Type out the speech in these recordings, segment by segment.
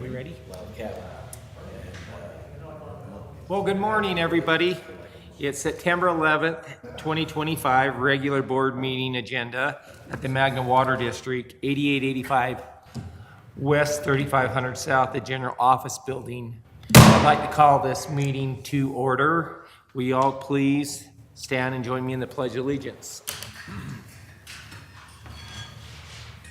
We ready? Well, good morning, everybody. It's September 11th, 2025, regular board meeting agenda at the Magna Water District, 8885 West, 3500 South, the General Office Building. I'd like to call this meeting to order. Will you all please stand and join me in the Pledge of Allegiance?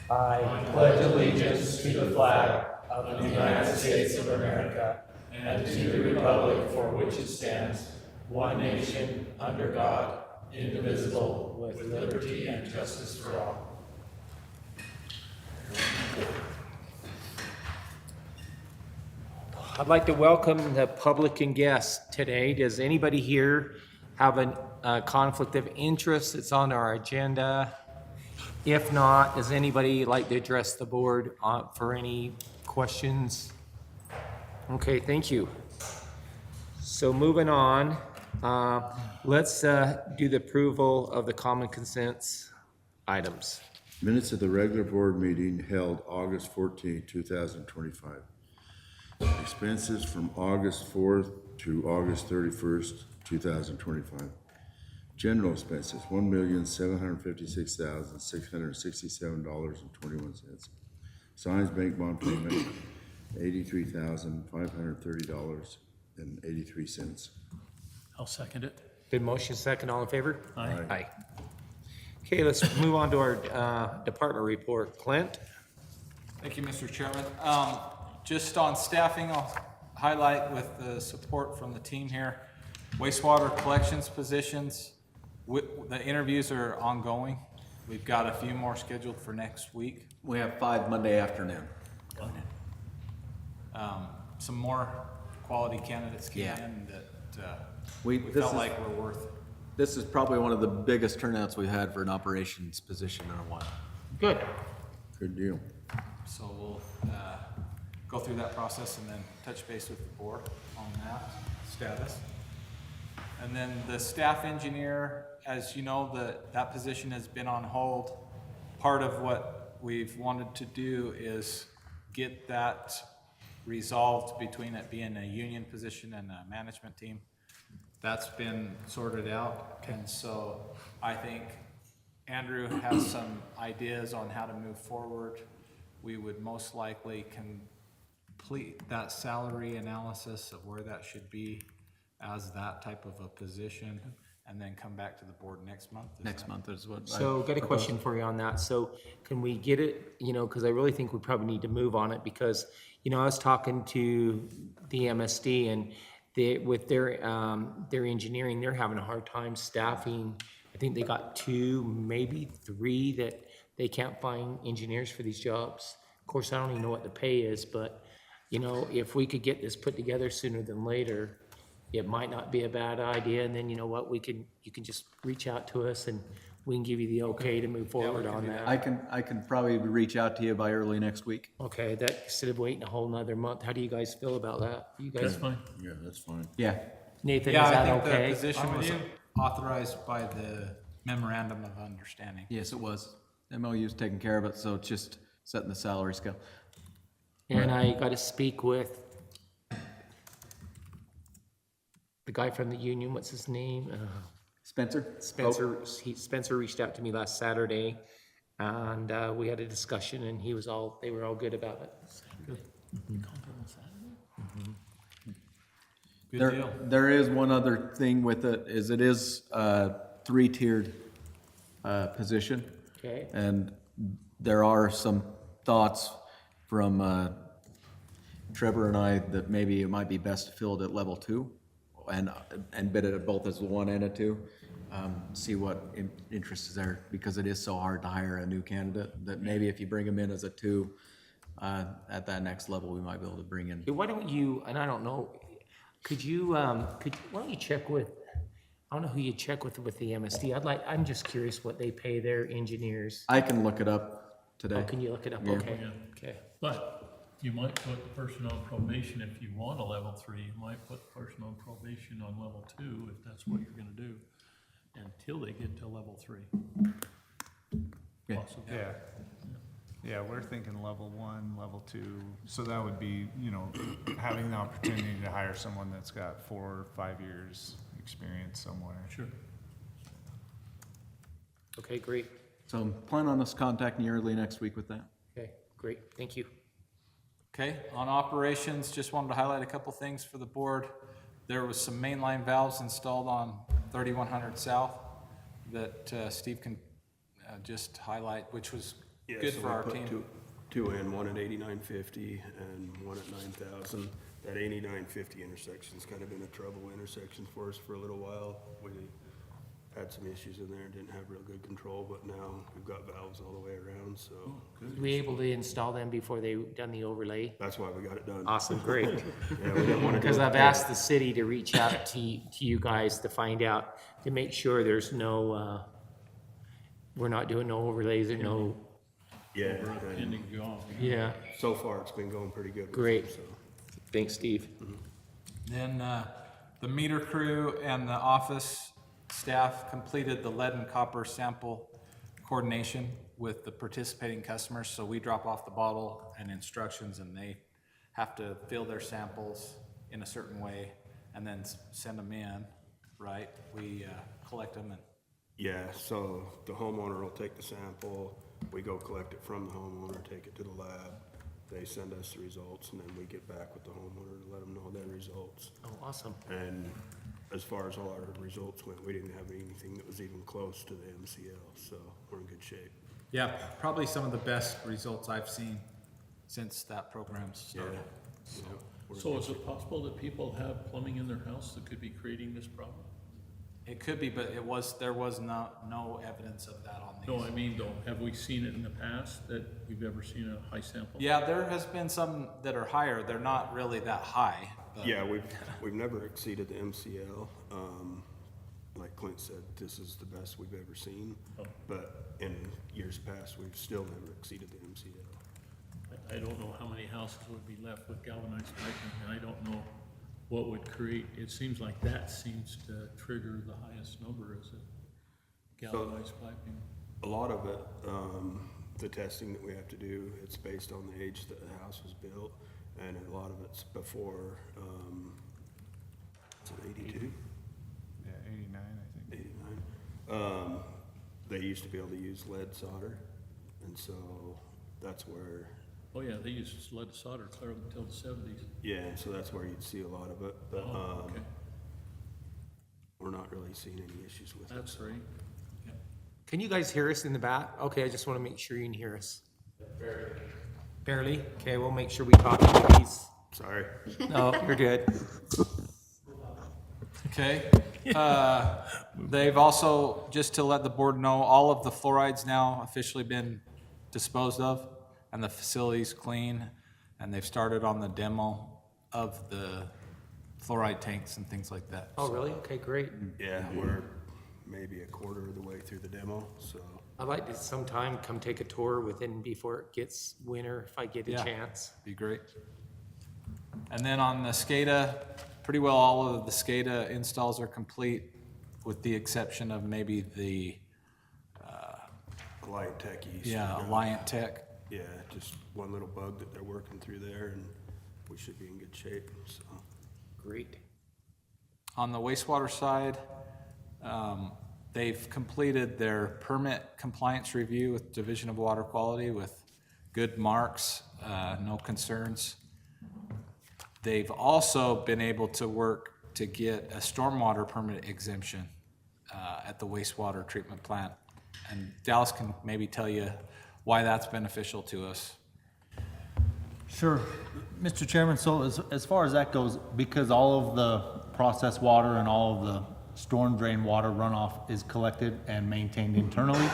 I pledge allegiance to the flag of the United States of America and to the republic for which it stands, one nation, under God, indivisible, with liberty and justice for all. I'd like to welcome the public and guests today. Does anybody here have a conflict of interest that's on our agenda? If not, does anybody like to address the board for any questions? Okay, thank you. So moving on, let's do the approval of the common consents items. Minutes of the regular board meeting held August 14, 2025. Expenses from August 4th to August 31st, 2025. General expenses, $1,756,667.21. Signs bank bond payment, $83,530.83. I'll second it. Good motion, second, all in favor? Aye. Aye. Okay, let's move on to our department report. Clint? Thank you, Mr. Chairman. Just on staffing, I'll highlight with the support from the team here, wastewater collections positions. The interviews are ongoing. We've got a few more scheduled for next week. We have 5 Monday afternoon. Some more quality candidates came Yeah. in that We- we this felt is- like were worth. This is probably one of the biggest turnouts we've had for an operations position in a while. Good. Good deal. So we'll go through that process and then touch base with the board on that status. And then the staff engineer, as you know, that position has been on hold. Part of what we've wanted to do is get that resolved between it being a union position and a management team. That's been sorted out, and so I think Andrew has some ideas on how to move forward. We would most likely complete that salary analysis of where that should be as that type of a position, and then come back to the board next month. Next month is what. So got a question for you on that. So can we get it, because I really think we probably need to move on it because, I was talking to the MSD and with their engineering, they're having a hard time staffing. I think they got 2, maybe 3 that they can't find engineers for these jobs. Of course, I don't even know what the pay is, but, if we could get this put together sooner than later, it might not be a bad idea. And then you know what, you can just reach out to us and we can give you the okay to move forward on that. I can probably reach out to you by early next week. Okay, that instead of waiting a whole nother month, how do you guys feel about that? You That's guys, fine. Yeah, that's fine. Yeah. Nathan, Yeah, is I that think okay? the position was authorized by the memorandum of understanding. Yes, it was. MOU's taking care of it, so it's just setting the salary scale. And I got to speak with the guy from the union. What's his name? Spencer? Spencer. Spencer reached out to me last Saturday, and we had a discussion, and they were all good about it. Good deal. There is one other thing with it, is it is a 3-tiered position. Okay. And there are some thoughts from Trevor and I that maybe it might be best to fill it at level 2 and bid it at both as a 1 and a 2. See what interest is there, because it is so hard to hire a new candidate that maybe if you bring them in as a 2 at that next level, we might be able to bring in. Hey, why don't you, and I don't know, why don't you check with, I don't know who you check with the MSD. I'm just curious what they pay their engineers. I can look it up today. Oh, can you look it up? Yeah. Okay, Yeah. okay. But you might put the person on probation if you want a level 3. You might put the person on probation on level 2 if that's what you're gonna do, until they get to level 3. Yeah. Possibly. Yeah. Yeah, we're thinking level 1, level 2, so that would be, you know, having the opportunity to hire someone that's got 4 or 5 years experience somewhere. Sure. Okay, great. So plan on us contacting you early next week with that. Okay, great, thank you. Okay, on operations, just wanted to highlight a couple things for the board. There was some mainline valves installed on 3100 South that Steve can just highlight, which was Yeah, good so for we our put team. two in, one at 8950 and one at 9000. That 8950 intersection's kind of been a trouble intersection for us for a little while. We had some issues in there, didn't have real good control, but now we've got valves all the way around, so Were we able to install them before they done the overlay? that's why we got it done. Awesome, great. Yeah, we didn't want to do Because it I've there. asked the city to reach out to you guys to find out, to make sure there's no, we're not doing no overlays or no, Yeah, and Ending job. yeah. so far it's been going pretty good. with Great. them, so. Thanks, Steve. Then the meter crew and the office staff completed the lead and copper sample coordination with the participating customers. So we drop off the bottle and instructions, and they have to fill their samples in a certain way and then send them in, right? We collect them and, Yeah, so the homeowner will take the sample, we go collect it from the homeowner, take it to the lab, they send us the results, and then we get back with the homeowner to let them know their results. Oh, awesome. And as far as all our results went, we didn't have anything that was even close to the MCL, so we're in good shape. yeah, probably some of the best results I've seen since that program started. Yeah, we're in So good is it possible that people have plumbing in their house that could be creating this problem? It could be, but there was no evidence of that on these. No, I mean, though, have we seen it in the past that we've ever seen a high sample? Yeah, there has been some that are higher. They're not really that high. But Yeah, we've never exceeded the MCL. Like Clint said, this is the best we've ever seen. Oh. But in years past, we've still never exceeded the MCL. I don't know how many houses would be left with galvanized piping, and I don't know what would create, it seems like that seems to trigger the highest number, is it? Galvanized piping. A lot of it, the testing that we have to do, it's based on the age that the house was built, and a lot of it's before, is it 82? Yeah, 89, I think. 89. They used to be able to use lead solder, and so that's where, Oh, yeah, they used lead solder clear up until the 70s. yeah, and so that's where you'd see a lot of it, but, Oh, okay, we're not really seeing any issues with it. that's great. Can you guys hear us in the back? Okay, I just want to make sure you can hear us. Barely. Barely? Okay, we'll make sure we talk to these. Sorry. No, you're good. Okay. They've also, just to let the board know, all of the fluoride's now officially been disposed of, and the facility's clean, and they've started on the demo of the fluoride tanks and things like that. Oh, really? Okay, great. Yeah, we're maybe a quarter of the way through the demo, so. I'd like to sometime come take a tour before it gets winter, if I get a Yeah. chance. Be great. And then on the SCADA, pretty well all of the SCADA installs are complete, with the exception of maybe the, Alliant Tech East. yeah, Alliant Tech. Yeah, just one little bug that they're working through there, and we should be in good shape, so. Great. On the wastewater side, they've completed their permit compliance review with Division of Water Quality with good marks, no concerns. They've also been able to work to get a stormwater permit exemption at the wastewater treatment plant. And Dallas can maybe tell you why that's beneficial to us. Sure. Mr. Chairman, so as far as that goes, because all of the processed water and all of the storm drain water runoff is collected and maintained internally,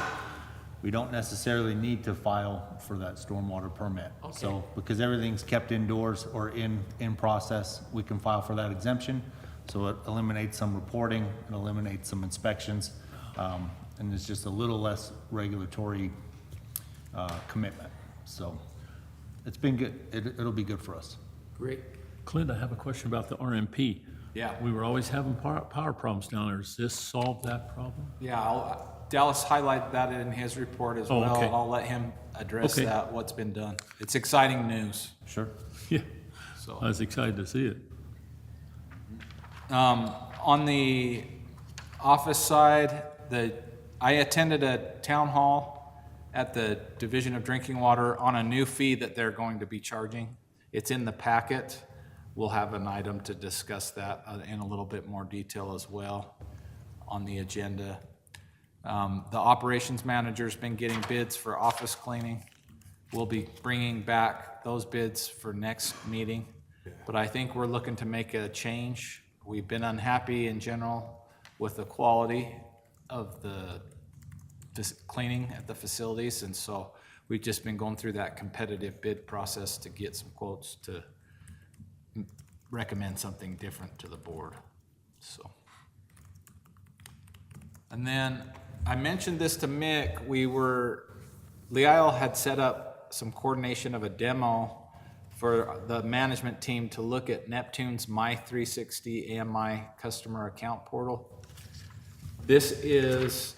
we don't necessarily need to file for that stormwater permit. So, because everything's kept indoors or in process, we can file for that exemption. So it eliminates some reporting, it eliminates some inspections, and it's just a little less regulatory commitment. So it's been good. It'll be good for us. Great. Clint, I have a question about the RMP. Yeah. We were always having power problems down there. Does this solve that problem? Yeah, Dallas highlighted that in his report as Oh, well. okay. And I'll let him address Okay. that, what's been done. It's exciting news, Sure. Yeah, so. I was excited to see it. On the office side, I attended a town hall at the Division of Drinking Water on a new fee that they're going to be charging. It's in the packet. We'll have an item to discuss that in a little bit more detail as well on the agenda. The operations manager's been getting bids for office cleaning. We'll be bringing back those bids for next meeting. But I think we're looking to make a change. We've been unhappy in general with the quality of the cleaning at the facilities, and so we've just been going through that competitive bid process to get some quotes to recommend something different to the board, so. And then I mentioned this to Mick, Leisle had set up some coordination of a demo for the management team to look at Neptune's My360 AMI customer account portal. This is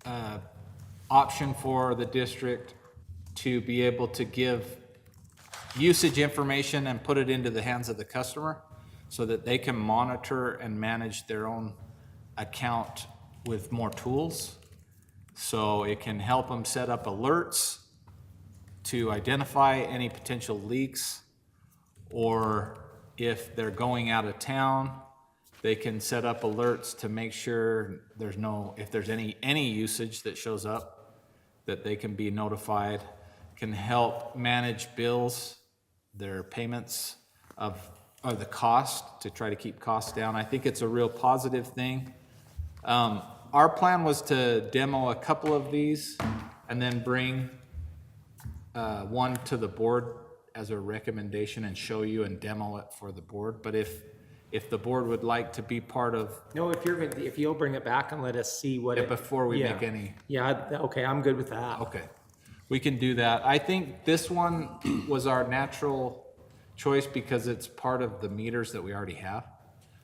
an option for the district to be able to give usage information and put it into the hands of the customer so that they can monitor and manage their own account with more tools. So it can help them set up alerts to identify any potential leaks, or if they're going out of town, they can set up alerts to make sure if there's any usage that shows up, that they can be notified, can help manage bills, their payments or the cost, to try to keep costs down. I think it's a real positive thing. Our plan was to demo a couple of these and then bring one to the board as a recommendation and show you and demo it for the board. But if the board would like to be part of, No, if you'll bring it back and let us see what it. before we Yeah. make any, Yeah, okay, I'm good with that. okay, we can do that. I think this one was our natural choice because it's part of the meters that we already have.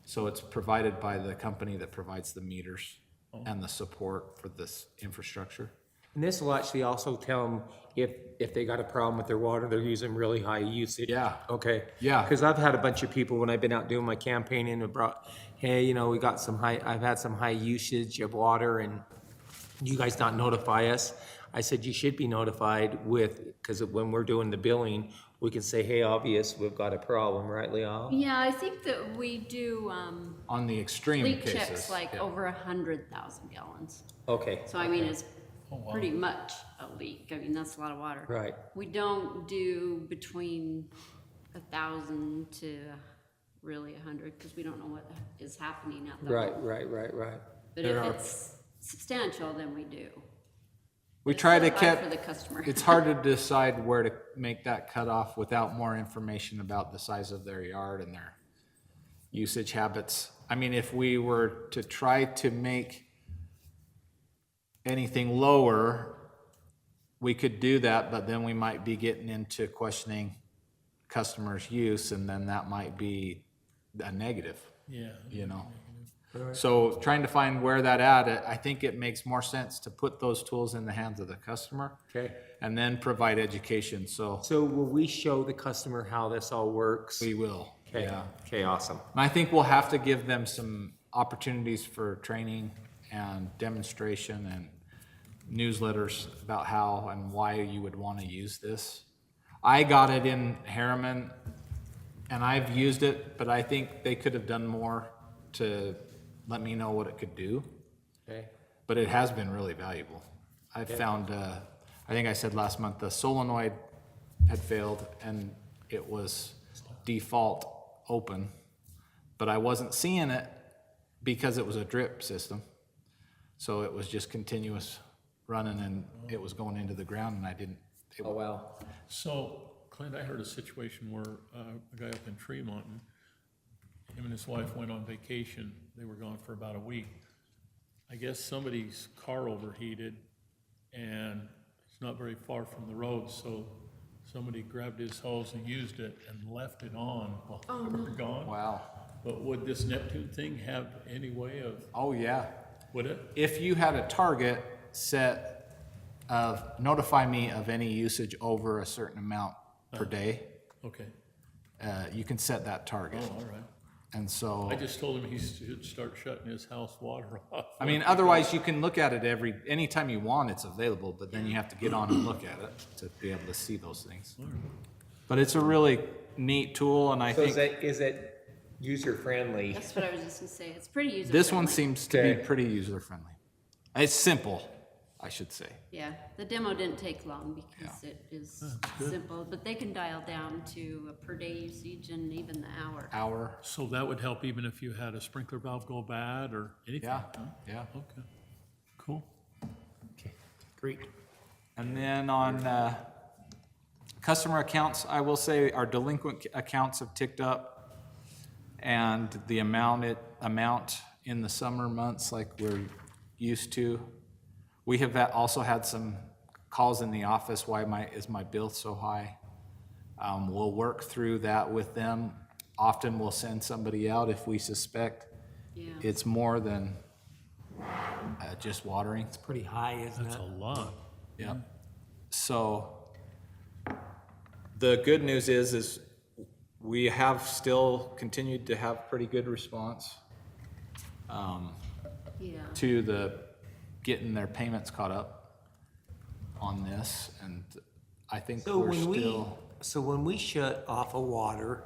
So it's provided by the company that provides the meters and the support for this infrastructure. And this will actually also tell them if they got a problem with their water, they're using really high usage. Yeah. Okay. Yeah. Because I've had a bunch of people, when I've been out doing my campaigning, and brought, hey, we got I've had some high usage of water, and you guys not notify us. I said, you should be notified because when we're doing the billing, we can say, hey, obvious, we've got a problem, right, Leal? Yeah, I think that we do On the extreme leak cases. checks like yeah. over 100,000 gallons. Okay, So I mean, it's pretty much a leak. I mean, that's a lot of water. right. We don't do between 1,000 to really 100 because we don't know what is happening at the. Right. But There if are- it's substantial, then we do. We try to It's hard keep, for the customer. it's hard to decide where to make that cutoff without more information about the size of their yard and their usage habits. I mean, if we were to try to make anything lower, we could do that, but then we might be getting into questioning customers' use, and then that might be a negative, Yeah. So trying to find where that at, I think it makes more sense to put those tools in the hands of the customer. Okay. And then provide education, so So will we show the customer how this all works? we will. Okay, Yeah. okay, awesome. And I think we'll have to give them some opportunities for training and demonstration and newsletters about how and why you would want to use this. I got it in Harriman and I've used it, but I think they could have done more to let me know what it could do. Okay. But it has been really valuable. I found, I think I said last month, the solenoid had failed and it was default open, but I wasn't seeing it because it was a drip system. So it was just continuous running and it was going into the ground and I didn't. Oh, wow. So, Clint, I heard a situation where a guy up in Tremont, him and his wife went on vacation. They were gone for about a week. I guess somebody's car overheated and it's not very far from the road, so somebody grabbed his hose and used it and left it on while they were gone. Wow. But would this Neptune thing have any way of, Oh, yeah. would it? If you had a target set of notify me of any usage over a certain amount per day. Okay. You can set that target. Oh, all right. And so, I just told him he should start shutting his house water off. I mean, otherwise you can look at it anytime you want, it's available, but then you have to get on and look at it to be able to see those things. But it's a really neat tool, and I So think is it user-friendly? That's what I was just gonna say, it's pretty user-friendly. this one seems to be Okay. pretty user-friendly. It's simple, I should say. Yeah, the demo didn't take long because it is simple, but they can dial down to a per day usage and even the hour. So that would help even if you had a sprinkler valve go bad or anything? Yeah, huh? yeah. Okay, cool. Okay, great. And then on customer accounts, I will say our delinquent accounts have ticked up, and the amount in the summer months like we're used to. We have also had some calls in the office, why is my bill so high? We'll work through that with them. Often we'll send somebody out if we suspect Yeah, it's more than just watering. Pretty high, isn't That's it? a lot. Yeah. So the good news is we have still continued to have pretty good response yeah. to the getting their payments caught up on this, and I think So we're when still. so when we shut off a water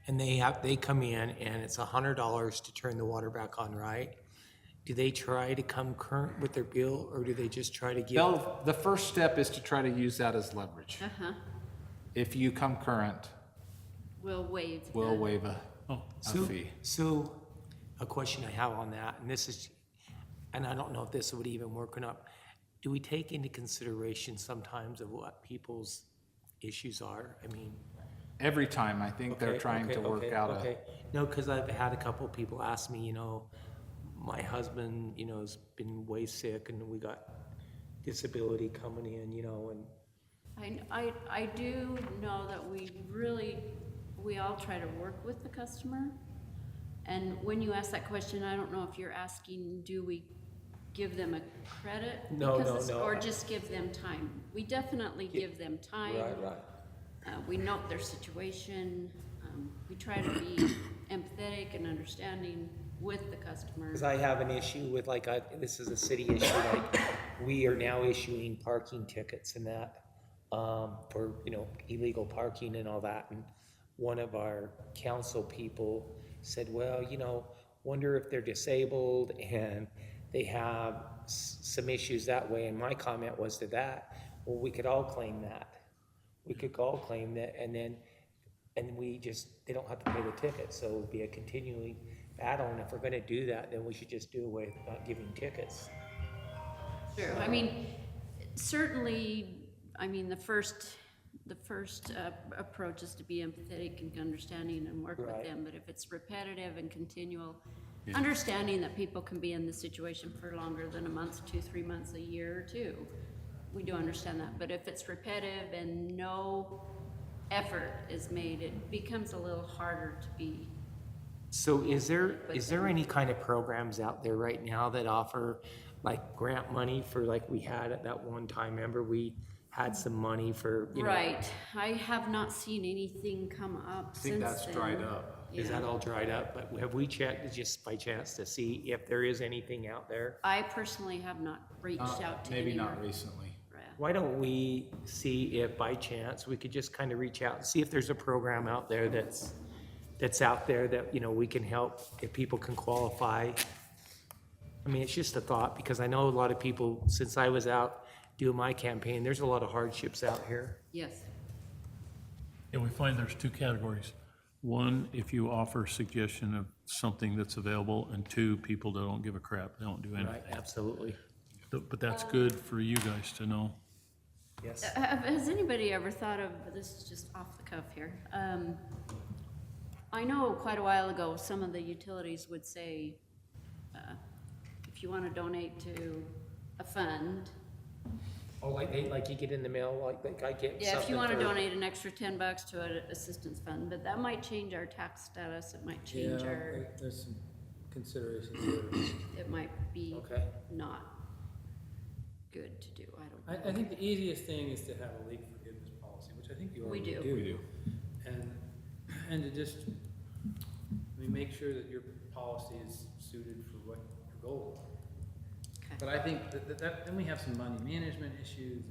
and they come in and it's $100 to turn the water back on, right? Do they try to come current with their bill or do they just try to give? The first step is to try to use that as leverage. Uh-huh, If you come current, we'll waive. we'll the- waive a So, fee. so a question I have on that, and this is, and I don't know if this would even work or not. Do we take into consideration sometimes of what people's issues are? I mean. Every time, I think they're Okay, trying to okay, work okay, out okay. No, because I've had a couple of people ask me, my husband, has been way sick and we got disability coming in, and I do know that we all try to work with the customer. And when you ask that question, I don't know if you're asking, do we give them a credit? No, Because no, it's- no. Or just give them time? We definitely give them time. right. We note their situation. We try to be empathetic and understanding with the customer. Because I have an issue with this is a city issue, we are now issuing parking tickets and that, for, illegal parking and all that. And one of our council people said, well, wonder if they're disabled and they have some issues that way. And my comment was to that, well, we could all claim that. We could all claim that and they don't have to pay the ticket. So it would be a continuing battle. And if we're gonna do that, then we should just do away with not giving tickets. Sure, I mean, certainly, the first approach is to be empathetic and understanding and work with Right. them, but if it's repetitive and continual, understanding that people can be in this situation for longer than a month, 2-3 months, a year or two, we do understand that, but if it's repetitive and no effort is made, it becomes a little harder to be. So is there any kind of programs out there right now that offer grant money for we had at that one time? Remember we had some money for, Right, I have not seen anything come up I since think that's then. dried up. Is that all dried up? But have we checked just by chance to see if there is anything out there? I personally have not reached out to Maybe anyone. not recently. Why don't we see if by chance we could just kind of reach out and see if there's a program out there that's out there that, we can help, if people can qualify. I mean, it's just a thought because I know a lot of people, since I was out doing my campaign, there's a lot of hardships out here. Yes, Yeah, we find there's two categories. One, if you offer suggestion of something that's available, and two, people that don't give a crap, they don't do anything. Right, absolutely. But that's good for you guys to know. Yes. Has anybody ever thought of, this is just off the cuff here, I know quite a while ago, some of the utilities would say, if you want to donate to a fund, Oh, like you get in the mail, like I get yeah, if you something want to for- donate an extra $10 to an assistance fund, but that might change our tax status, it might change our, There's some considerations there. it might be Okay. not. good to do, I don't know. I think the easiest thing is to have a leak forgiveness policy, which I think you We already do. do. We do. And to just, I mean, make sure that your policy is suited for what your goal is. Okay. But I think that, then we have some money management issues.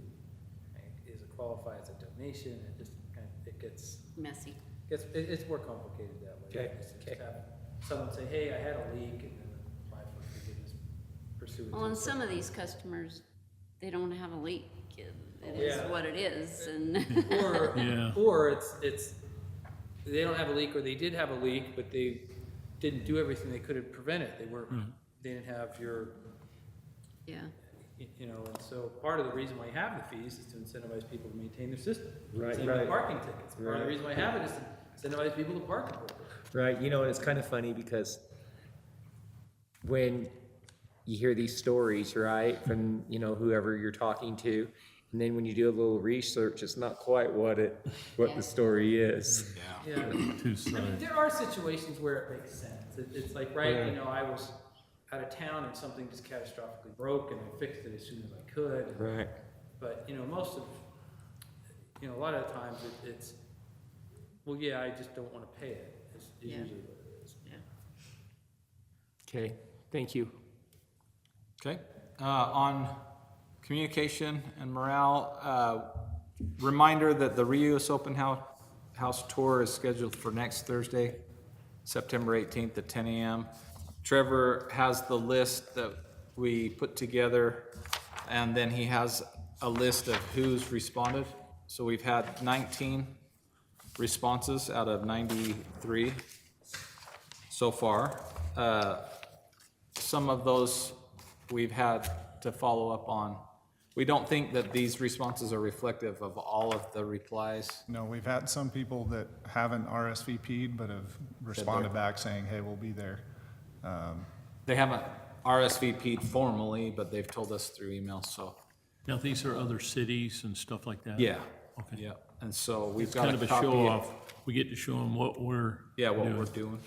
Is it qualify as a donation? It just kind of, it gets, Messy. it's more complicated that way. Okay, It's just okay. have someone say, hey, I had a leak, and then apply for forgiveness pursuant to. Well, and the- some of these customers, they don't have a leak. It is Yeah. what it is, and Or, Yeah. or it's, they don't have a leak, or they did have a leak, but they didn't do everything they could to prevent it. They weren't, they didn't have your, yeah. you know, and so part of the reason why you have the fees is to incentivize people to maintain their system. Right, Same with right. parking tickets. Part of the Right. reason why I have it is to incentivize people to park appropriately. Right, you know, and it's kind of funny because when you hear these stories, right, from, you know, whoever you're talking to, and then when you do a little research, it's not quite what Yeah. the story is. Yeah. Two I mean, sides. there are situations where it makes sense. It's like, right, you know, I was out of town and something just catastrophically broke, and I fixed it as soon as I could. Right. But, you know, most of, you know, a lot of the times it's, well, yeah, I just don't wanna pay it, is Yeah. usually what it is. Yeah. Okay, thank you. Okay, on communication and morale, reminder that the reuse open house tour is scheduled for next Thursday, September 18th at 10 a.m. Trevor has the list that we put together, and then he has a list of who's responded. So we've had 19 responses out of 93 so far. Some of those we've had to follow up on. We don't think that these responses are reflective of all of the replies. No, we've had some people that haven't RSVP'd but have responded back saying, hey, we'll be there. They haven't RSVP'd formally, but they've told us through email, so. Now, these are other cities and stuff like that? Yeah. Okay. Yeah, and so we've It's got kind a of a copy. show off. We get to show them what we're. Yeah, what we're doing.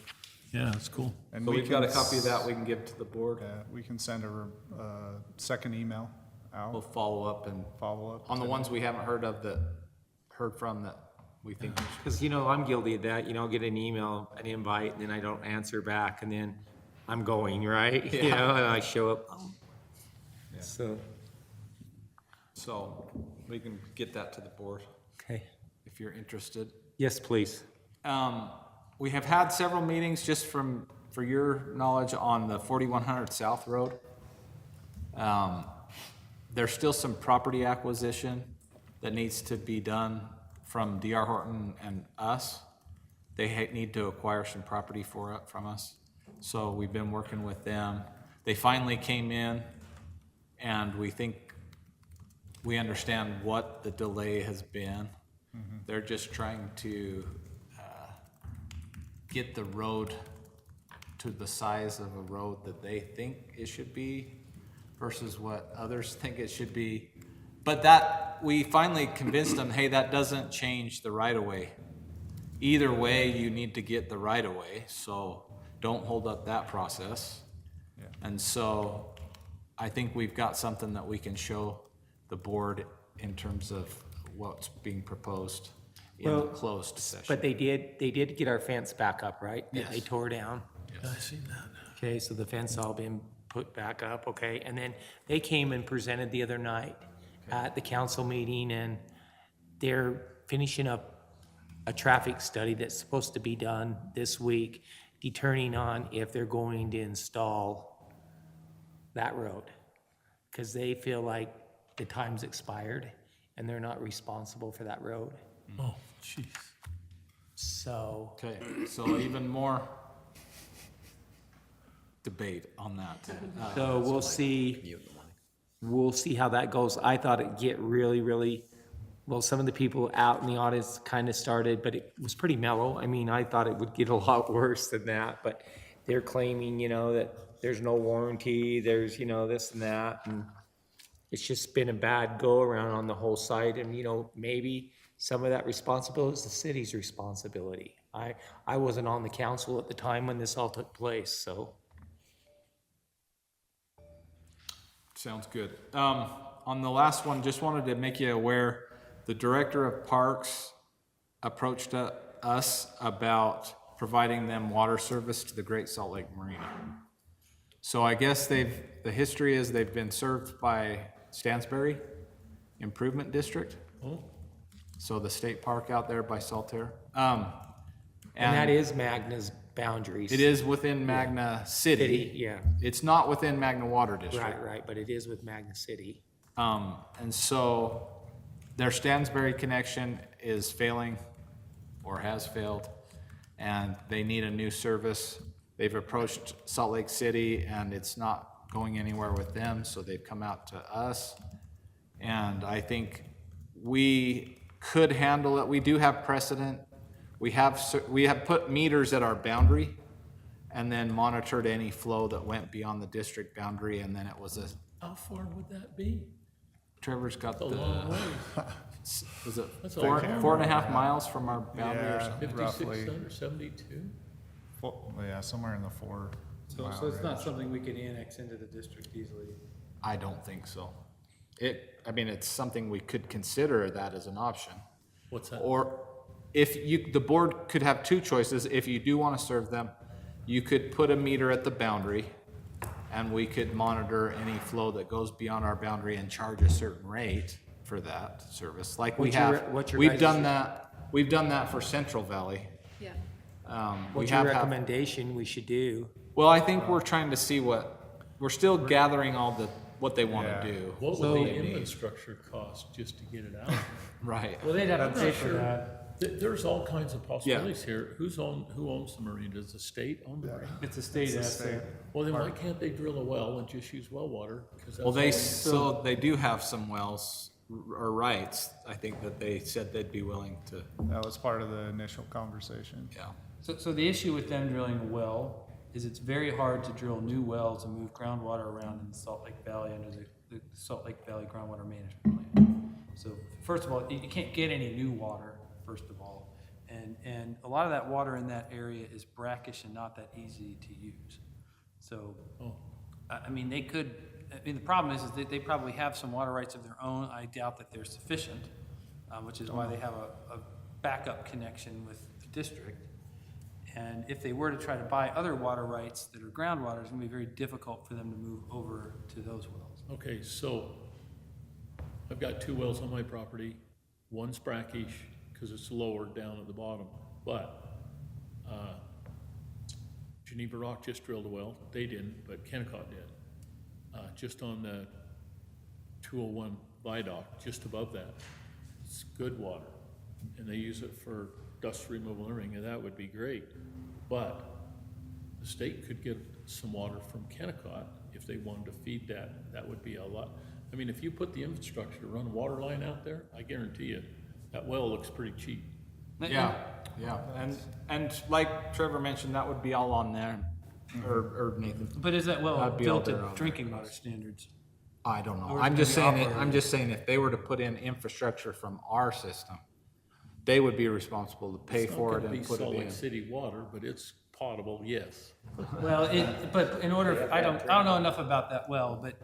Yeah, that's cool. And So we we've got a can copy of that we can give to the board. We can send a second email We'll out, follow up and, follow up. on the to- ones we haven't heard from that we think. Because, you know, I'm guilty of that, you know, I'll get an email, an invite, and then I don't answer back, and then I'm going, right? You Yeah. know, and I show up. So, So we can get that to the board okay. if you're interested. Yes, please. We have had several meetings, just for your knowledge, on the 4100 South Road. There's still some property acquisition that needs to be done from DR Horton and us. They need to acquire some property from us. So we've been working with them. They finally came in, and we think we understand what the delay has been. They're just trying to get the road to the size of a road that they think it should be versus what others think it should be. But that, we finally convinced them, hey, that doesn't change the right-of-way. Either way, you need to get the right-of-way, so don't hold up that process. And so I think we've got something that we can show the board in terms of what's being proposed in the Well, closed session. But they did get our fence back up, right? That They Yes. tore down. Yeah, I seen that. Okay, so the fence all been put back up, okay? And then they came and presented the other night at the council meeting, and they're finishing up a traffic study that's supposed to be done this week, determining on if they're going to install that road. Because they feel like the time's expired, and they're not responsible for that road. Oh, jeez. So, Okay, so even more debate on that. So we'll see, how that goes. I thought it'd get really, well, some of the people out in the audience kind of started, but it was pretty mellow. I mean, I thought it would get a lot worse than that, but they're claiming, you know, that there's no warranty, there's, you know, this and that, and it's just been a bad go-around on the whole site, and, you know, maybe some of that responsibility is the city's responsibility. I wasn't on the council at the time when this all took place, so. Sounds good. on the last one, just wanted to make you aware, the Director of Parks approached us about providing them water service to the Great Salt Lake Marina. So I guess the history is they've been served by Stansbury Improvement District. Oh, So the state park out there by Saltaire. And that is Magna's boundaries. It is within Magna City. City, yeah. It's not within Magna Water District. Right, but it is with Magna City. And so their Stansbury connection is failing or has failed, and they need a new service. They've approached Salt Lake City and it's not going anywhere with them, so they've come out to us. And I think we could handle it. We do have precedent. We have put meters at our boundary and then monitored any flow that went beyond the district boundary, and then it was a, how far would that be? Trevor's got A the, long way. was it That's four, like- 4.5 miles from our boundary or Yeah. something? 56 or 72? Yeah, somewhere in the 4 So, mile so it's not range. something we could annex into the district easily. I don't think so. I mean, it's something we could consider that as an option. What's that? Or if you, the board could have two choices. If you do want to serve them, you could put a meter at the boundary and we could monitor any flow that goes beyond our boundary and charge a certain rate for that service, like we What's your have. re- what's your We've guys' done that, we've done that for Central Valley. Yeah. We What's your have had- recommendation we should do? Well, I think we're trying to see we're still gathering all what they want to Yeah. do. What So- would the infrastructure cost just to get it out? Right. Well, they'd have I'm to pay not for sure. that. There's all kinds of possibilities here. Who owns the marina? Does the state own the marina? It's a state asset. Well, then why can't they drill a well and just use well water? 'Cause Well, that's all they do have some wells or rights, I think, that they said they'd be willing to, That was part of the initial conversation. yeah. So the issue with them drilling a well is it's very hard to drill new wells and move groundwater around in the Salt Lake Valley under the Salt Lake Valley Groundwater Management Plan. So first of all, you can't get any new water, first of all. And a lot of that water in that area is brackish and not that easy to use. So, I mean, they could, I mean, the problem is that they probably have some water rights of their own. I doubt that they're sufficient, which is why they have a backup connection with the district. And if they were to try to buy other water rights that are groundwater, it's gonna be very difficult for them to move over to those wells. Okay, so I've got 2 wells on my property. One's brackish because it's lower down at the bottom. But Geneva Rock just drilled a well. They didn't, but Kennecott did. Just on the 201 viaduct, just above that. It's good water. And they use it for dust removal and everything, and that would be great. But the state could get some water from Kennecott if they wanted to feed that. That would be a lot. I mean, if you put the infrastructure to run a water line out there, I guarantee you, that well looks pretty cheap. Yeah, yeah. And like Trevor mentioned, that would be all on them, or Nathan. But is that well That'd be all built to their own. drinking water standards? I don't know. Or it's I'm just gonna saying, be I'm just saying if they were to put in infrastructure from our system, they would be responsible to pay for it and put It's not it gonna be Salt in. Lake City water, but it's potable, yes. Well, but in order, I don't know enough about that well, but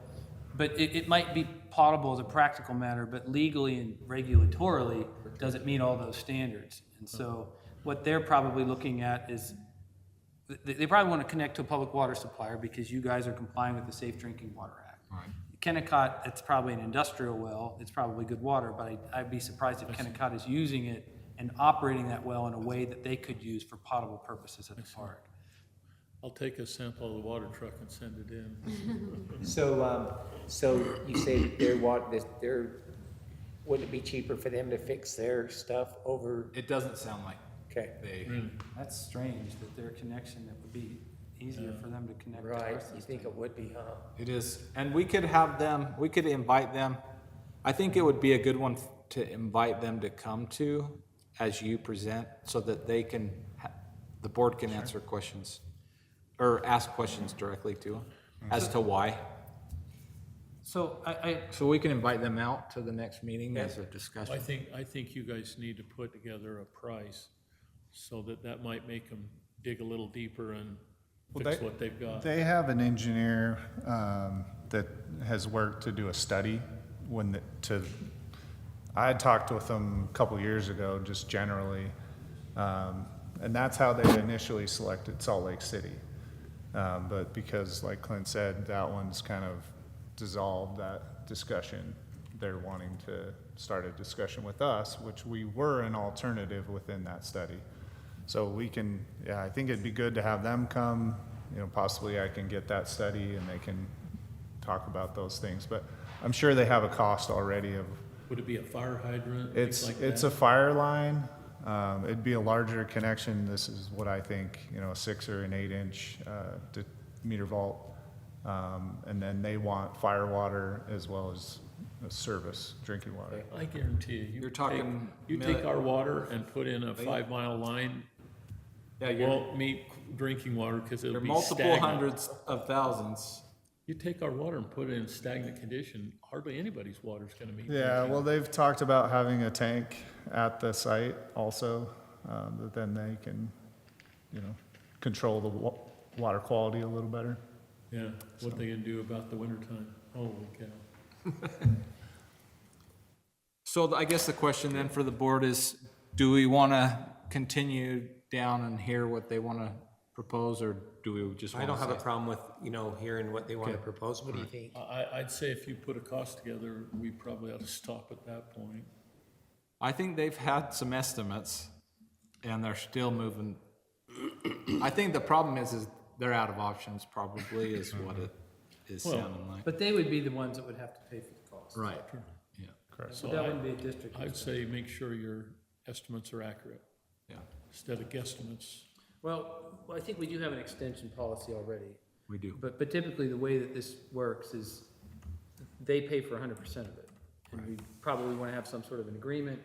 it might be potable as a practical matter, but legally and regulatorily, does it meet all those standards? And so what they're probably looking at is, they probably want to connect to a public water supplier because you guys are complying with the Safe Drinking Water Act. Right. Kennecott, it's probably an industrial well, it's probably good water, but I'd be surprised if Kennecott is using it and operating that well in a way that they could use for potable purposes at the park. I'll take a sample of the water truck and send it in. So you say that wouldn't it be cheaper for them to fix their stuff over, It doesn't sound like okay, they, That's strange that their connection, that would be easier for them to connect to our right, system. you think it would be, huh? it is, and we could have them, we could invite them. I think it would be a good one to invite them to come to as you present, so that they can, the board can answer questions, or ask questions directly to them as to why. So So we can invite them out to the next meeting as a discussion. I think you guys need to put together a price so that might make them dig a little deeper and fix what they've got. They have an engineer that has worked to do a study I had talked with them a couple years ago, just generally, and that's how they initially selected Salt Lake City. But because, like Clint said, that one's kind of dissolved that discussion, they're wanting to start a discussion with us, which we were an alternative within that study. So we can, yeah, I think it'd be good to have them come, possibly I can get that study and they can talk about those things, but I'm sure they have a cost already of, Would it be a fire hydrant, things like that? it's a fire line. It'd be a larger connection. This is what I think, a 6 or an 8-inch, meter vault. And then they want fire water as well as service, drinking water. I guarantee you. You're talking You take our water and put in a 5-mile line, Yeah, you're, won't meet drinking water because there it'll are be multiple stagnant. hundreds of thousands. You take our water and put it in stagnant condition, hardly anybody's water's gonna meet. Yeah, drinking. well, they've talked about having a tank at the site also, that then they can, control the water quality a little better. Yeah, what they gonna do about the wintertime? Holy cow. So I guess the question then for the board is, do we want to continue down and hear what they want to propose, or do we just I want don't to have a problem with, hearing what they want to Okay. propose. What do you think? I'd say if you put a cost together, we probably ought to stop at that point. I think they've had some estimates and they're still moving. I think the problem is they're out of options probably is what it is Well, sounding like. But they would be the ones that would have to pay for the cost. Right, yeah, So that wouldn't be a district. I'd expense. say make sure your estimates are accurate yeah, instead of guesstimates. Well, I think we do have an extension policy already, we do. but typically the way that this works is they pay for 100% of it. And we probably want to have some sort of an agreement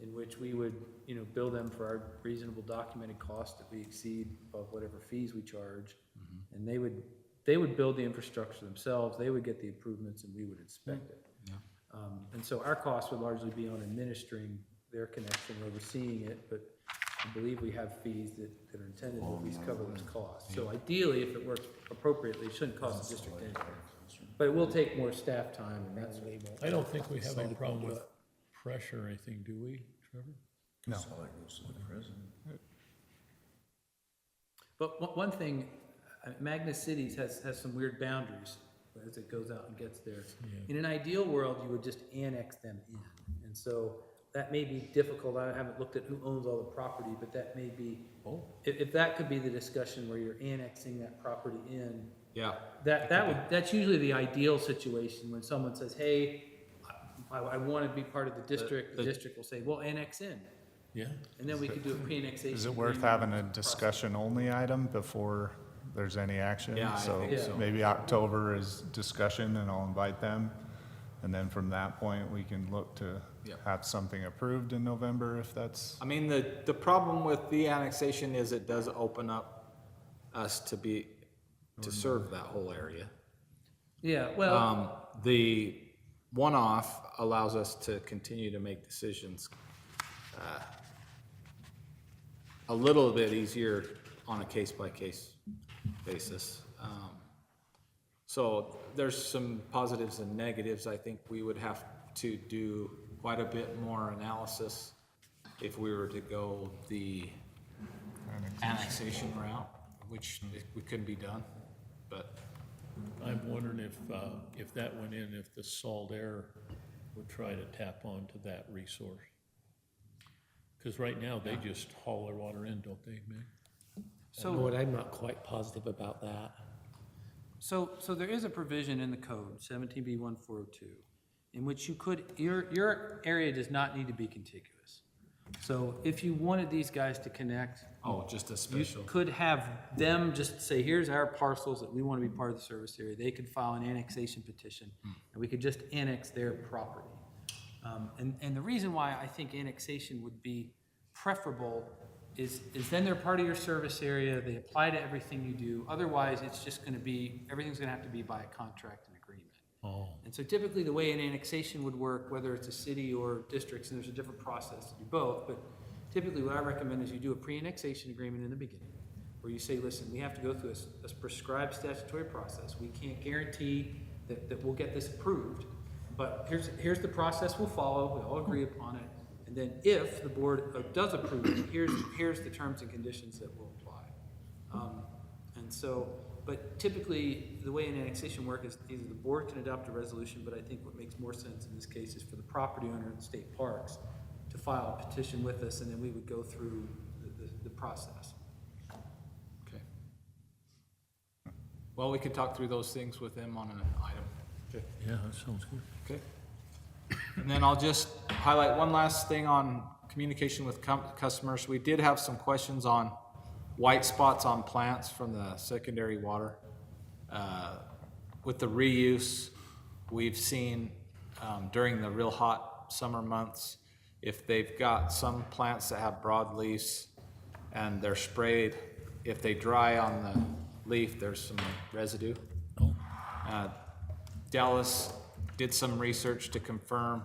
in which we would, bill them for our reasonable documented cost that we exceed above whatever fees we charge. And they would build the infrastructure themselves, they would get the improvements, and we would inspect it. And so our cost would largely be on administering their connection, overseeing it, but I believe we have fees that are intended to at least cover those costs. So ideally, if it works appropriately, it shouldn't cost the district anything. But it will take more staff time, and that's. I don't think we have any problem with pressure or anything, do we, Trevor? No. But one thing, Magna Cities has some weird boundaries as it goes out and gets there. In an ideal world, you would just annex them in. And so that may be difficult. I haven't looked at who owns all the property, but that may be, if that could be the discussion where you're annexing that property in, Yeah, that's usually the ideal situation when someone says, hey, I want to be part of the district. The district will say, well, annex in. Yeah, And then we could do a pre-annexation. Is it worth agreement having a process. discussion only item before there's any action? Yeah, I think so. Maybe October is discussion and I'll invite them. And then from that point, we can look to Yep. have something approved in November if that's, I mean, the problem with the annexation is it does open up us to serve that whole area. Yeah, well, The one-off allows us to continue to make decisions a little bit easier on a case-by-case basis. So there's some positives and negatives. I think we would have to do quite a bit more analysis if we were to go the annexation route, which it couldn't be done, but. I'm wondering if that went in, if the salt air would try to tap onto that resource. Because right now, they just haul their water in, don't they, Meg? Lord, I'm not quite positive about that. So there is a provision in the code, 17B1402, in which you could, your area does not need to be contiguous. So if you wanted these guys to connect, Oh, just a you special. could have them just say, here's our parcels that we want to be part of the service area. They could file an annexation petition, and we could just annex their property. And the reason why I think annexation would be preferable is then they're part of your service area, they apply to everything you do. Otherwise, it's just gonna be, everything's gonna have to be by a contract and agreement. Oh, And so typically, the way an annexation would work, whether it's a city or districts, and there's a different process to do both, but typically what I recommend is you do a pre-annexation agreement in the beginning, where you say, listen, we have to go through a prescribed statutory process. We can't guarantee that we'll get this approved, But here's the process we'll follow, we all agree upon it, and then if the board does approve it, here's the terms and conditions that will apply. And so, but typically, the way an annexation works is either the board can adopt a resolution, but I think what makes more sense in this case is for the property owner of the state parks to file a petition with us, and then we would go through the process. Okay. Well, we could talk through those things with them on an item. Yeah, that sounds good. Okay. And then I'll just highlight one last thing on communication with customers. We did have some questions on white spots on plants from the secondary water. With the reuse, we've seen during the real hot summer months, if they've got some plants that have broad leaves and they're sprayed, if they dry on the leaf, there's some residue. Dallas did some research to confirm,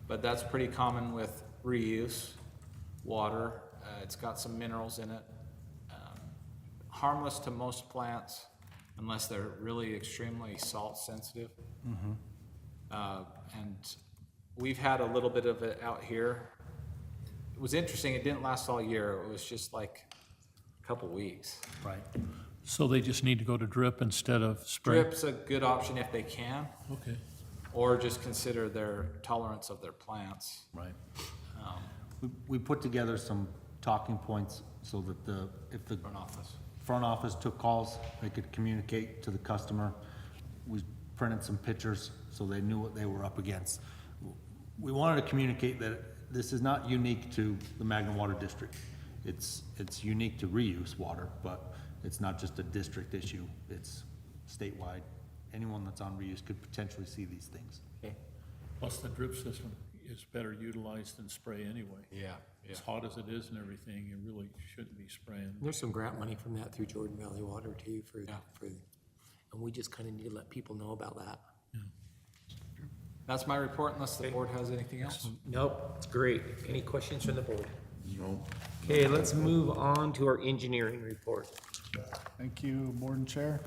but that's pretty common with reuse water. It's got some minerals in it. Harmless to most plants unless they're really extremely salt sensitive. And we've had a little bit of it out here. It was interesting, it didn't last all year. It was just like a couple weeks. Right. So they just need to go to drip instead of spray? Drip's a good option if they can, Okay. or just consider their tolerance of their plants. Right. We put together some talking points so that if the Front office. front office took calls, they could communicate to the customer. We printed some pictures so they knew what they were up against. We wanted to communicate that this is not unique to the Magna Water District. It's unique to reuse water, but it's not just a district issue, it's statewide. Anyone that's on reuse could potentially see these things. Okay. Plus the drip system is better utilized than spray anyway. Yeah, As hot as it is and everything, you really shouldn't be spraying. There's some grant money from that through Jordan Valley Water too and we just kind of need to let people know about that. That's my report unless the board has anything else. Nope, it's great. Any questions from the board? No. Okay, let's move on to our engineering report. Thank you, Board and Chair.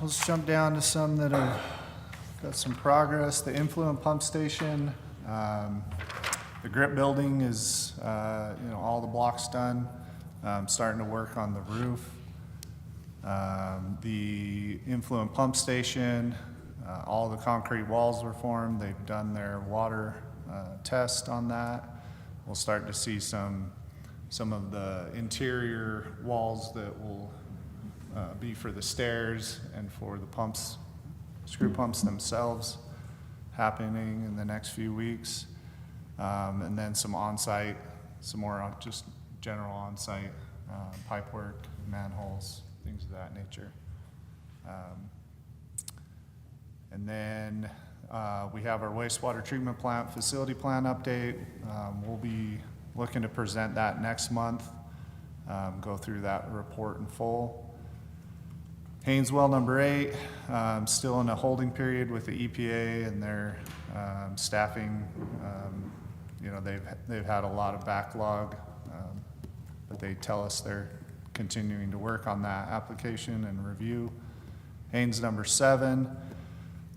Let's jump down to some that have got some progress. The influent pump station, the grip building is, all the blocks done. Starting to work on the roof. The influent pump station, all the concrete walls were formed. They've done their water test on that. We'll start to see some of the interior walls that will be for the stairs and for the pumps, screw pumps themselves happening in the next few weeks. And then some on-site, some more just general on-site pipe work, manholes, things of that nature. And then we have our wastewater treatment plant facility plan update. We'll be looking to present that next month, go through that report in full. Hayneswell number 8, still in a holding period with the EPA and their staffing. They've had a lot of backlog, but they tell us they're continuing to work on that application and review. Haynes number 7,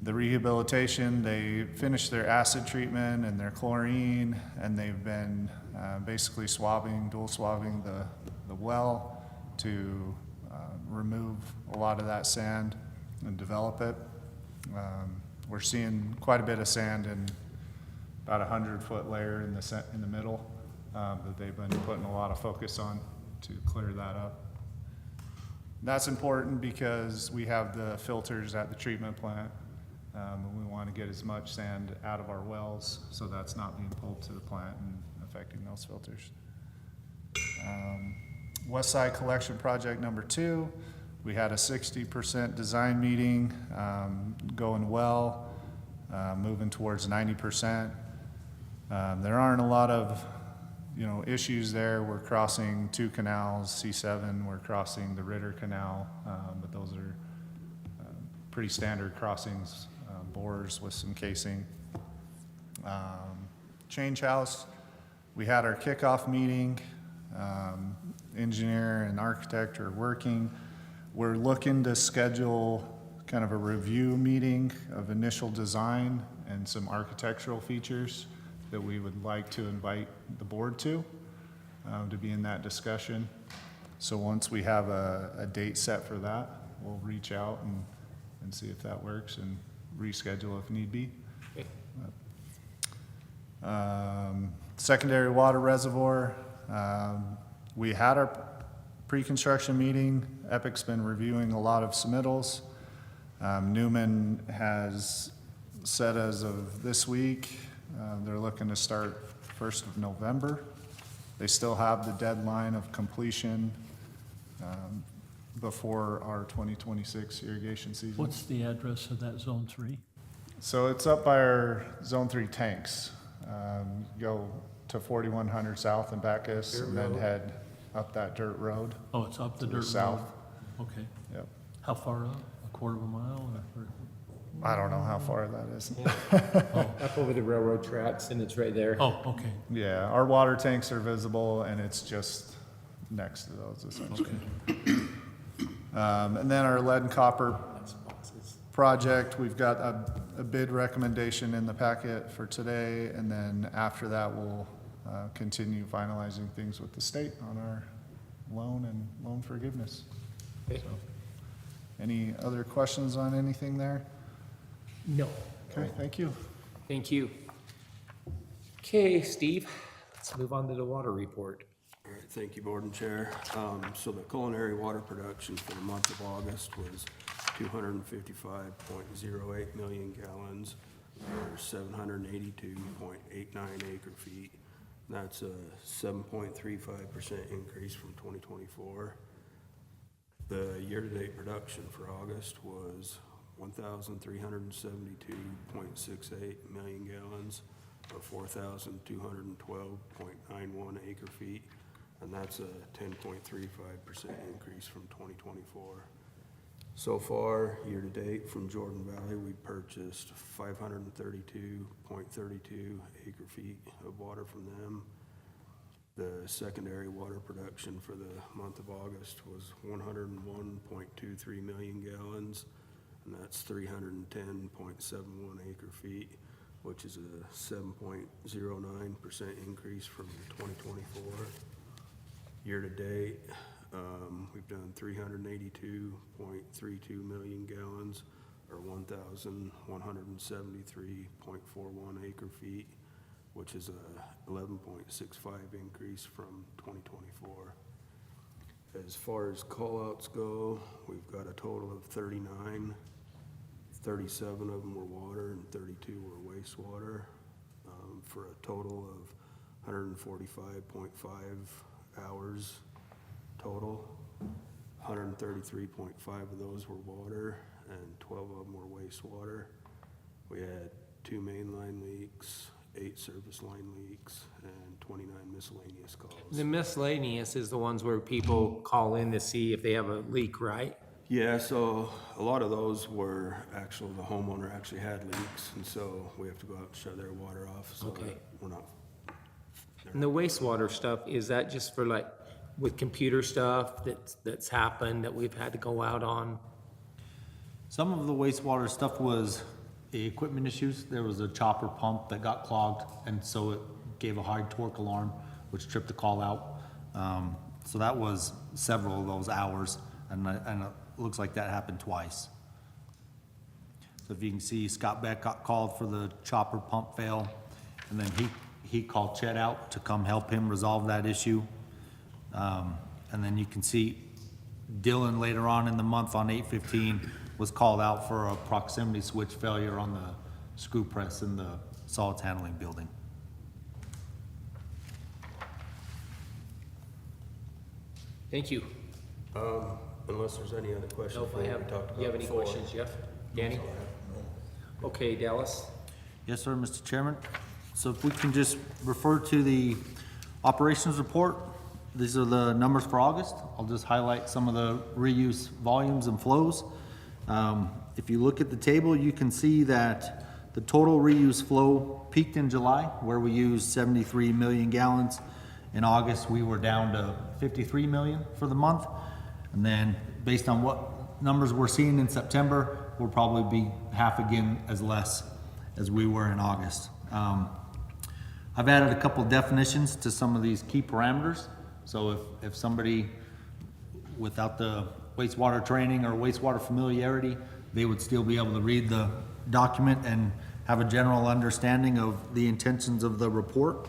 the rehabilitation, they finished their acid treatment and their chlorine, and they've been basically dual swabbing the well to remove a lot of that sand and develop it. We're seeing quite a bit of sand in about 100-foot layer in the middle that they've been putting a lot of focus on to clear that up. That's important because we have the filters at the treatment plant, and we want to get as much sand out of our wells, so that's not being pulled to the plant and affecting those filters. West Side Collection Project number 2, we had a 60% design meeting, going well, moving towards 90%. There aren't a lot of issues there. We're crossing 2 canals, C7, we're crossing the Ritter Canal, but those are pretty standard crossings, bores with some casing. Change House, we had our kickoff meeting. Engineer and architect are working. We're looking to schedule kind of a review meeting of initial design and some architectural features that we would like to invite the board to be in that discussion. So once we have a date set for that, we'll reach out and see if that works and reschedule if need be. Secondary water reservoir, we had our pre-construction meeting. Epic's been reviewing a lot of submittals. Newman has said as of this week, they're looking to start 1st of November. They still have the deadline of completion before our 2026 irrigation season. What's the address of that Zone 3? So it's up by our Zone 3 tanks. Go to 4100 South in Bacchus and then head up that dirt road. Oh, it's up the To the dirt road? south. Okay. Yep. How far up? A quarter of a mile or? I don't know how far that is. Up over the railroad tracks, and it's right there. Oh, okay. Yeah, our water tanks are visible and it's just next to those essentially. And then our lead and copper project, we've got a bid recommendation in the packet for today, and then after that, we'll continue finalizing things with the state on our loan and loan forgiveness. Okay. So, any other questions on anything there? No. Okay, thank you. Thank you. Okay, Steve, let's move on to the water report. All right, thank you, Board and Chair. So the culinary water production for the month of August was 255.08 million gallons, or 782.89 acre feet. That's a 7.35% increase from 2024. The year-to-date production for August was 1,372.68 million gallons, or 4,212.91 acre feet, and that's a 10.35% increase from 2024. So far, year-to-date, from Jordan Valley, we purchased 532.32 acre feet of water from them. The secondary water production for the month of August was 101.23 million gallons, and that's 310.71 acre feet, which is a 7.09% increase from 2024. Year-to-date, we've done 382.32 million gallons, or 1,173.41 acre feet, which is a 11.65 increase from 2024. As far as call-outs go, we've got a total of 39. 37 of them were water and 32 were wastewater, for a total of 145.5 hours total. 133.5 of those were water and 12 of them were wastewater. We had 2 mainline leaks, 8 service line leaks, and 29 miscellaneous calls. The miscellaneous is the ones where people call in to see if they have a leak, right? Yeah, so a lot of those were actual, the homeowner actually had leaks, and so we have to go out and shut their water off, so Okay. that we're not. And the wastewater stuff, is that just for like, with computer stuff that's happened that we've had to go out on? Some of the wastewater stuff was the equipment issues. There was a chopper pump that got clogged, and so it gave a high torque alarm, which tripped the call out. So that was several of those hours, and it looks like that happened twice. So if you can see, Scott Beck got called for the chopper pump fail, and then he called Chet out to come help him resolve that issue. And then you can see Dylan later on in the month on 8/15 was called out for a proximity switch failure on the screw press in the solids handling building. Thank you. Unless there's any other questions. No, if from I what have, we talked you have about any before. questions, Jeff? Danny? Okay, Dallas? Yes, sir, Mr. Chairman. So if we can just refer to the operations report. These are the numbers for August. I'll just highlight some of the reuse volumes and flows. If you look at the table, you can see that the total reuse flow peaked in July, where we used 73 million gallons. In August, we were down to 53 million for the month. And then based on what numbers we're seeing in September, we'll probably be half again as less as we were in August. I've added a couple definitions to some of these key parameters. So if somebody without the wastewater training or wastewater familiarity, they would still be able to read the document and have a general understanding of the intentions of the report.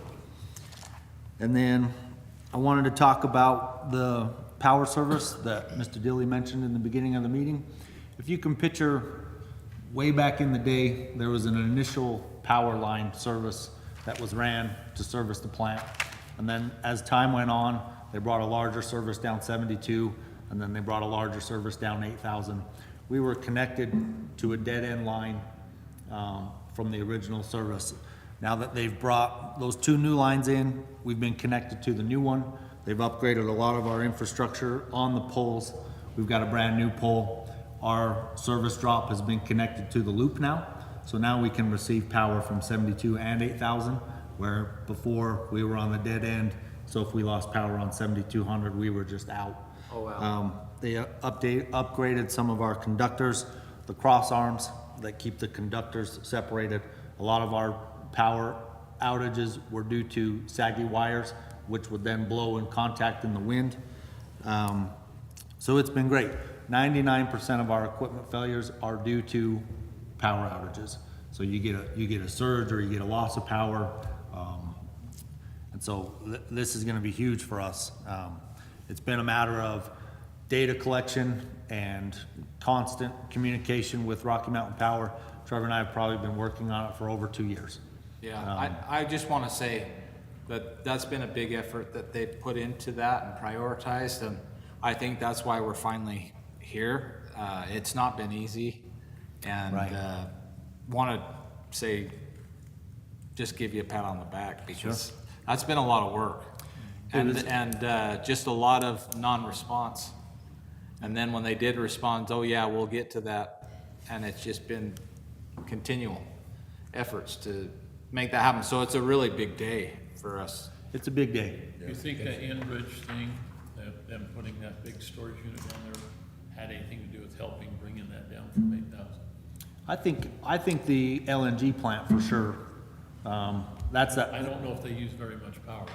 And then I wanted to talk about the power service that Mr. Dilly mentioned in the beginning of the meeting. If you can picture, way back in the day, there was an initial power line service that was ran to service the plant. And then as time went on, they brought a larger service down 72, and then they brought a larger service down 8,000. We were connected to a dead-end line from the original service. Now that they've brought those 2 new lines in, we've been connected to the new one. They've upgraded a lot of our infrastructure on the poles. We've got a brand new pole. Our service drop has been connected to the loop now. So now we can receive power from 72 and 8,000, where before we were on the dead end. So if we lost power on 7,200, we were just out. Oh, wow. They upgraded some of our conductors, the cross arms that keep the conductors separated. A lot of our power outages were due to saggy wires, which would then blow and contact in the wind. So it's been great. 99% of our equipment failures are due to power outages. So you get a surge or you get a loss of power. And so this is gonna be huge for us. It's been a matter of data collection and constant communication with Rocky Mountain Power. Trevor and I have probably been working on it for over 2 years. Yeah, I just want to say that that's been a big effort that they've put into that and prioritized, and I think that's why we're finally here. It's not been easy, and Right. want to say, just give you a pat on the back, because that's been a lot of work. And just a lot of non-response. And then when they did respond, oh yeah, we'll get to that, and it's just been continual efforts to make that happen. So it's a really big day for us. It's a big day. You think that Enbridge thing, them putting that big storage unit down there, had anything to do with helping bringing that down from 8,000? I think the LNG plant for sure. That's that. I don't know if they use very much power.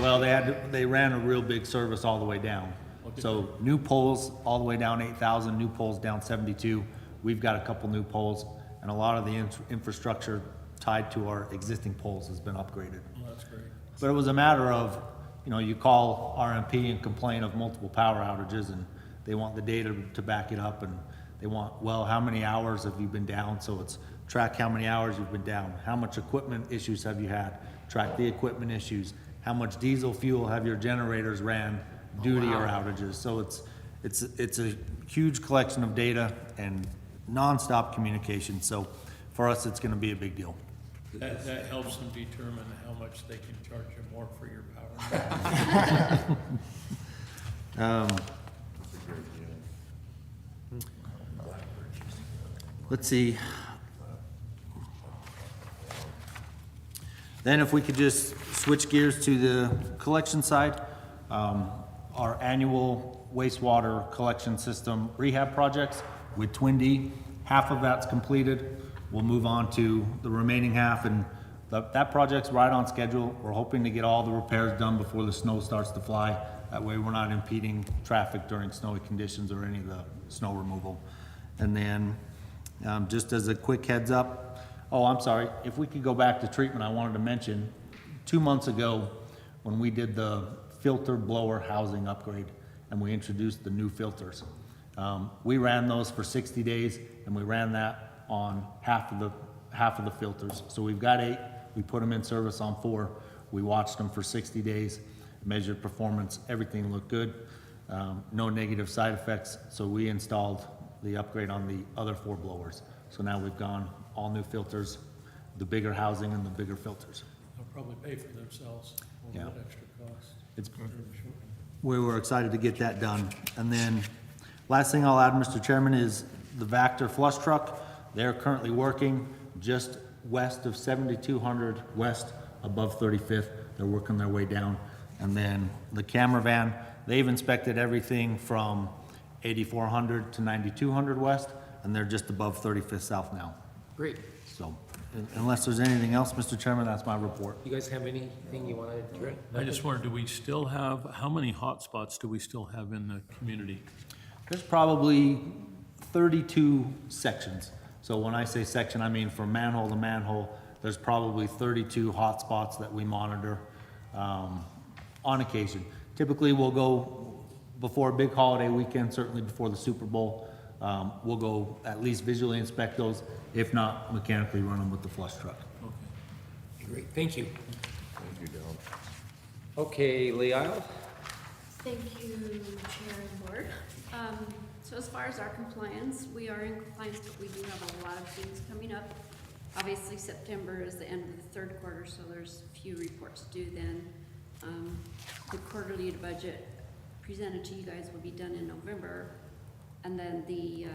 Well, they ran a real big service all the way down. Okay. So new poles all the way down 8,000, new poles down 72. We've got a couple new poles, and a lot of the infrastructure tied to our existing poles has been upgraded. Well, that's great. But it was a matter of, you call RMP and complain of multiple power outages, and they want the data to back it up, and they want, well, how many hours have you been down? So it's track how many hours you've been down. How much equipment issues have you had? Track the equipment issues. How much diesel fuel have your generators ran, duty or outages? So it's a huge collection of data and nonstop communication. So for us, it's gonna be a big deal. That helps them determine how much they can charge you more for your power. Let's see. Then if we could just switch gears to the collection side, our annual wastewater collection system rehab projects with Twin D, half of that's completed. We'll move on to the remaining half, and that project's right on schedule. We're hoping to get all the repairs done before the snow starts to fly. That way we're not impeding traffic during snowy conditions or any of the snow removal. And then, just as a quick heads up, I'm sorry, if we could go back to treatment, I wanted to mention, 2 months ago, when we did the filter blower housing upgrade, and we introduced the new filters. We ran those for 60 days, and we ran that on half of the filters. So we've got 8, we put them in service on 4, we watched them for 60 days, measured performance, everything looked good, no negative side effects, so we installed the upgrade on the other 4 blowers. So now we've gone all new filters, the bigger housing and the bigger filters. They'll probably pay for themselves, all Yeah. that extra cost. It's, Sure. we were excited to get that done. And then, last thing I'll add, Mr. Chairman, is the Vector flush truck. They're currently working just west of 7,200 west, above 35th. They're working their way down. And then the camera van, they've inspected everything from 8,400 to 9,200 west, and they're just above 35th South now. Great. So, unless there's anything else, Mr. Chairman, that's my report. You guys have anything you want to address? I just wondered, do we still have, how many hotspots do we still have in the community? There's probably 32 sections. So when I say section, I mean from manhole to manhole. There's probably 32 hotspots that we monitor on occasion. Typically, we'll go before a big holiday weekend, certainly before the Super Bowl. We'll go at least visually inspect those, if not mechanically run them with the flush truck. Great, thank you. Thank you, Don. Okay, Lee Isle? Thank you, Chair and Board. So as far as our compliance, we are in compliance, but we do have a lot of things coming up. Obviously, September is the end of the third quarter, so there's a few reports due then. The quarterly budget presented to you guys will be done in November, and then the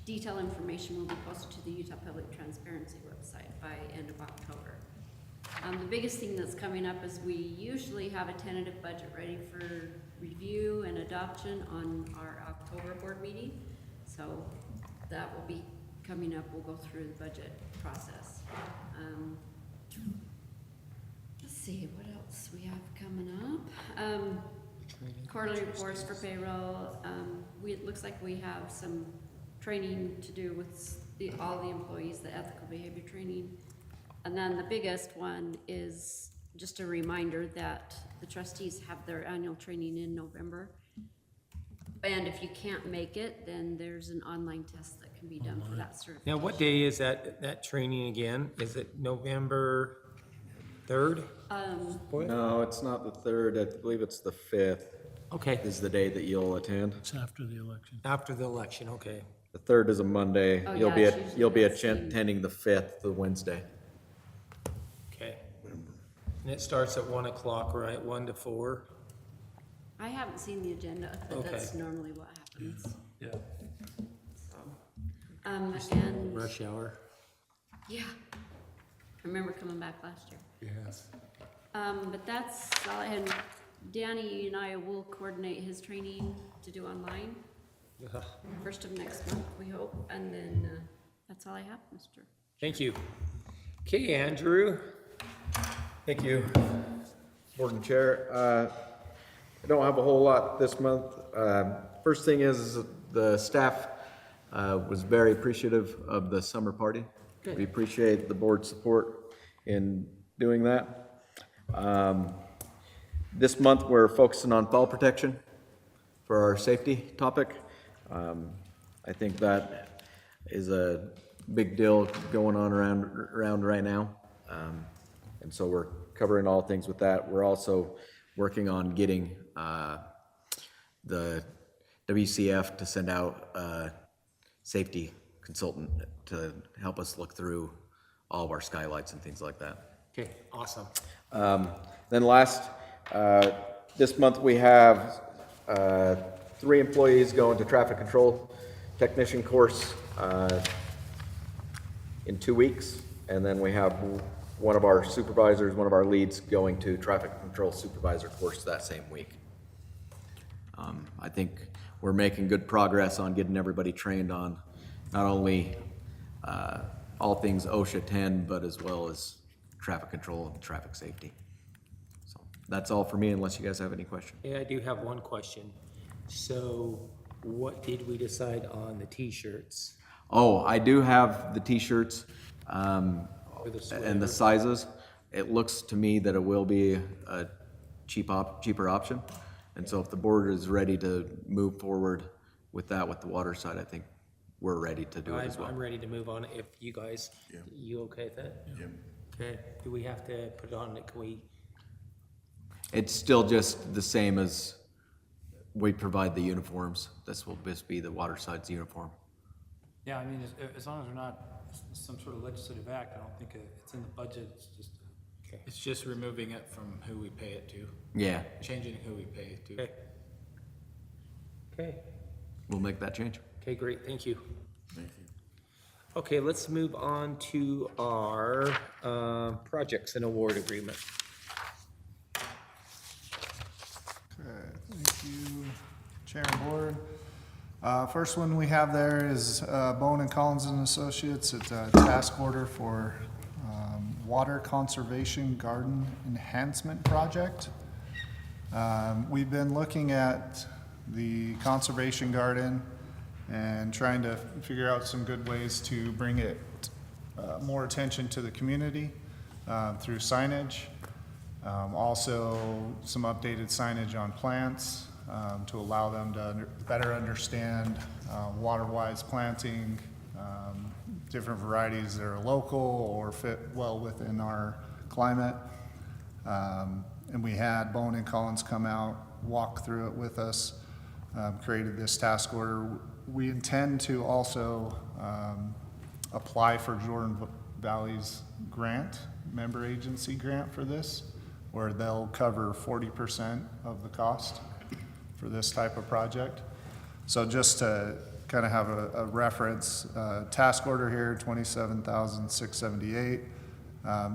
detailed information will be posted to the Utah Public Transparency website by end of October. The biggest thing that's coming up is we usually have a tentative budget ready for review and adoption on our October board meeting. So that will be coming up. We'll go through the budget process. Let's see, what else we have coming up? Quarterly reports for payroll. It looks like we have some training to do with all the employees, the ethical behavior training. And then the biggest one is just a reminder that the trustees have their annual training in November. And if you can't make it, then there's an online test that can be done for that certification. Now, what day is that training again? Is it November 3rd? No, it's not the 3rd, I believe it's the 5th Okay, is the day that you'll attend. It's after the election. after the election, okay. The 3rd is a Monday. Oh, You'll yeah, be it's at, usually you'll be the same. attending the 5th, the Wednesday. Okay. And it starts at 1 o'clock, right? 1 to 4? I haven't seen the agenda, but that's Okay. normally what happens. Yeah. And, Rush hour? yeah, I remember coming back last year. Yes. But that's all I had. Danny and I will coordinate his training to do online, first of next month, we hope, and then, that's all I have, Mr. Thank you. Okay, Andrew? Thank you, Board and Chair. I don't have a whole lot this month. First thing is the staff was very appreciative of the summer party. Good. We appreciate the board's support in doing that. This month, we're focusing on fall protection for our safety topic. I think that is a big deal going on around right now. And so we're covering all things with that. We're also working on getting the WCF to send out a safety consultant to help us look through all of our skylights and things like that. Okay, awesome. Then last, this month we have 3 employees going to traffic control technician course in 2 weeks. And then we have one of our supervisors, one of our leads going to traffic control supervisor course that same week. I think we're making good progress on getting everybody trained on not only all things OSHA 10, but as well as traffic control and traffic safety. So that's all for me, unless you guys have any questions. Yeah, I do have one question. So what did we decide on the T-shirts? Oh, I do have the T-shirts Or the and the sizes. It looks to me that it will be a cheaper option. And so if the board is ready to move forward with that, with the water side, I think we're ready to do it as well. I'm ready to move on if you guys, you okay with that? Yep. Okay, do we have to put it on, can we, It's still just the same as we provide the uniforms. This will just be the water side's uniform. Yeah, I mean, as long as they're not some sort of legislative act, I don't think it's in the budget, it's just. It's just removing it from who we pay it to, Yeah, changing who we pay it to. okay? Okay, we'll make that change. okay, great, thank you. Thank you. Okay, let's move on to our projects and award agreement. Okay, thank you, Chair and Board. First one we have there is Bowen and Collins and Associates. It's a task order for Water Conservation Garden Enhancement Project. We've been looking at the conservation garden and trying to figure out some good ways to bring it more attention to the community through signage. Also, some updated signage on plants to allow them to better understand water-wise planting, different varieties that are local or fit well within our climate. And we had Bowen and Collins come out, walk through it with us, created this task order. We intend to also apply for Jordan Valley's grant, member agency grant for this, where they'll cover 40% of the cost for this type of project. So just to kind of have a reference, task order here, $27,678.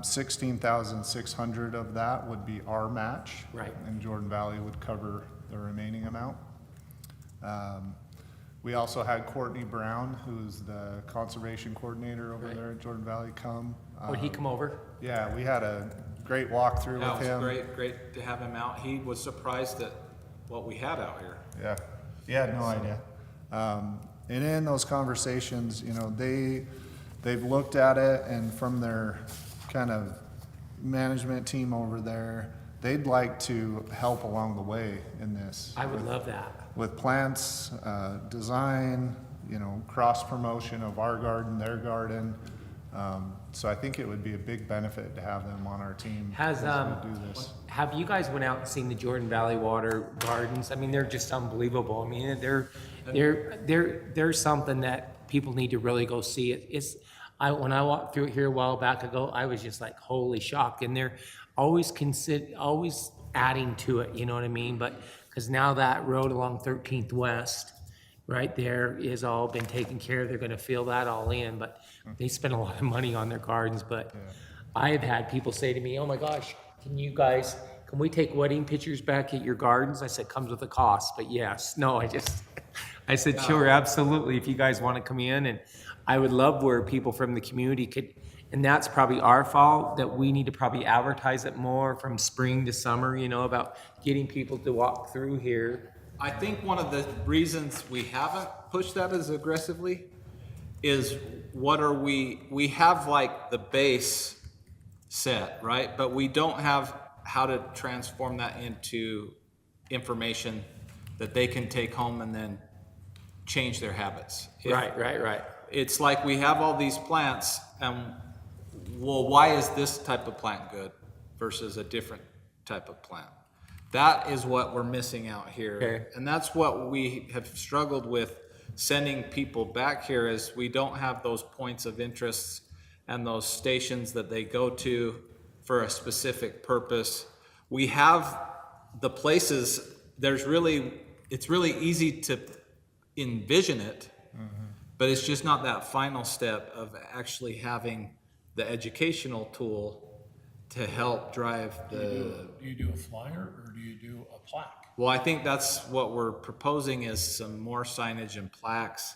16,600 of that would be our match. Right. And Jordan Valley would cover the remaining amount. We also had Courtney Brown, who's the conservation coordinator over there at Jordan Valley, come. Would he come over? Yeah, we had a great walkthrough That with was him. great to have him out. He was surprised at what we had out here. Yeah, he had no idea. And in those conversations, you know, they've looked at it, and from their kind of management team over there, they'd like to help along the way in this. I would love that. With plants, design, you know, cross promotion of our garden, their garden. So I think it would be a big benefit to have them on our team Has, as we do this. Have you guys went out and seen the Jordan Valley Water Gardens? I mean, they're just unbelievable. I mean, they're something that people need to really go see. When I walked through it here a while back ago, I was just like, holy shocked. And they're always always adding to it, you know what I mean? But, because now that road along 13th West, right there, is all been taken care of. They're gonna fill that all in, but they spend a lot of money on their gardens. But I've had people say to me, oh my gosh, can we take wedding pictures back at your gardens? I said, comes with a cost, but yes. No, I said, sure, absolutely, if you guys want to come in. And I would love where people from the community could, and that's probably our fault, that we need to probably advertise it more from spring to summer, you know, about getting people to walk through here. I think one of the reasons we haven't pushed that as aggressively is we have like the base set, right? But we don't have how to transform that into information that they can take home and then change their habits. Right. It's like we have all these plants, and well, why is this type of plant good versus a different type of plant? That is what we're missing out here. Okay. And that's what we have struggled with sending people back here, is we don't have those points of interest and those stations that they go to for a specific purpose. We have the places, it's really easy to envision it, but it's just not that final step of actually having the educational tool to help drive Do you do a flyer or do you do a plaque? Well, I think that's what we're proposing, is some more signage and plaques,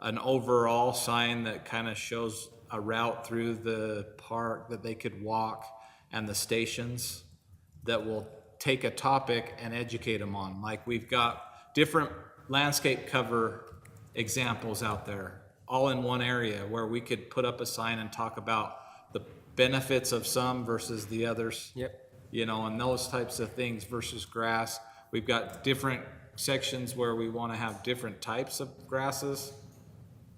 an overall sign that kind of shows a route through the park that they could walk, and the stations that will take a topic and educate them on. Like, we've got different landscape cover examples out there, all in one area, where we could put up a sign and talk about the benefits of some versus the others. Yep. You know, and those types of things versus grass. We've got different sections where we want to have different types of grasses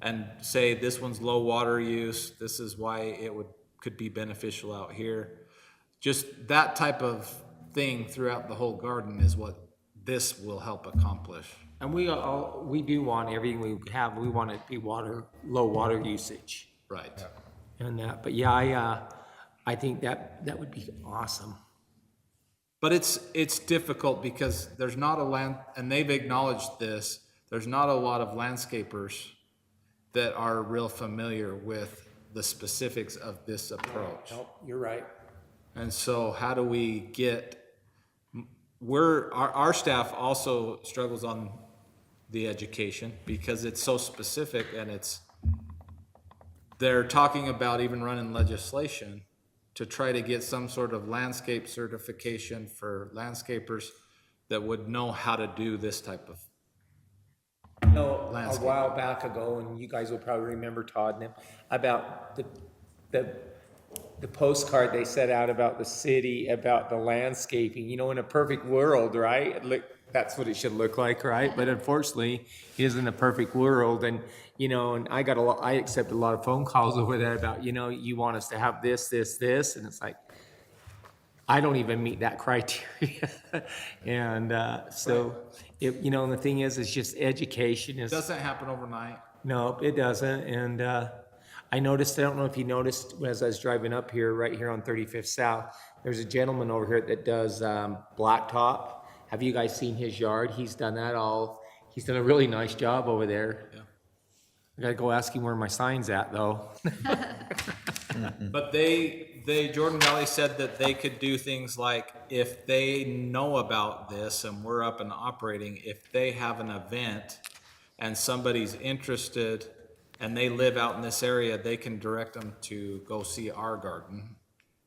and say this one's low water use, this is why it could be beneficial out here. Just that type of thing throughout the whole garden is what this will help accomplish. And we do want everything we have, we want it to be low water usage. Right. And that, but yeah, I think that would be awesome. But it's difficult because there's not and they've acknowledged this, there's not a lot of landscapers that are real familiar with the specifics of this approach. Nope, you're right. And so how do we get, our staff also struggles on the education, because it's so specific and they're talking about even running legislation to try to get some sort of landscape certification for landscapers that would know how to do this type of. A Landscape. while back ago, and you guys will probably remember Todd and them, about the postcard they set out about the city, about the landscaping, you know, in a perfect world, right? Look, that's what it should look like, right? But unfortunately, it isn't a perfect world, and, you know, and I accept a lot of phone calls over that about, you know, you want us to have this, this, this, and it's like, I don't even meet that criteria. And, so, you know, and the thing is, it's just education It is. doesn't happen overnight. No, it doesn't, and I noticed, I don't know if you noticed, as I was driving up here, right here on 35th South, there's a gentleman over here that does blacktop. Have you guys seen his yard? He's done a really nice job over there. Yeah. I gotta go ask him where my sign's at, though. But Jordan Valley said that they could do things like, if they know about this and we're up and operating, if they have an event and somebody's interested and they live out in this area, they can direct them to go see our garden,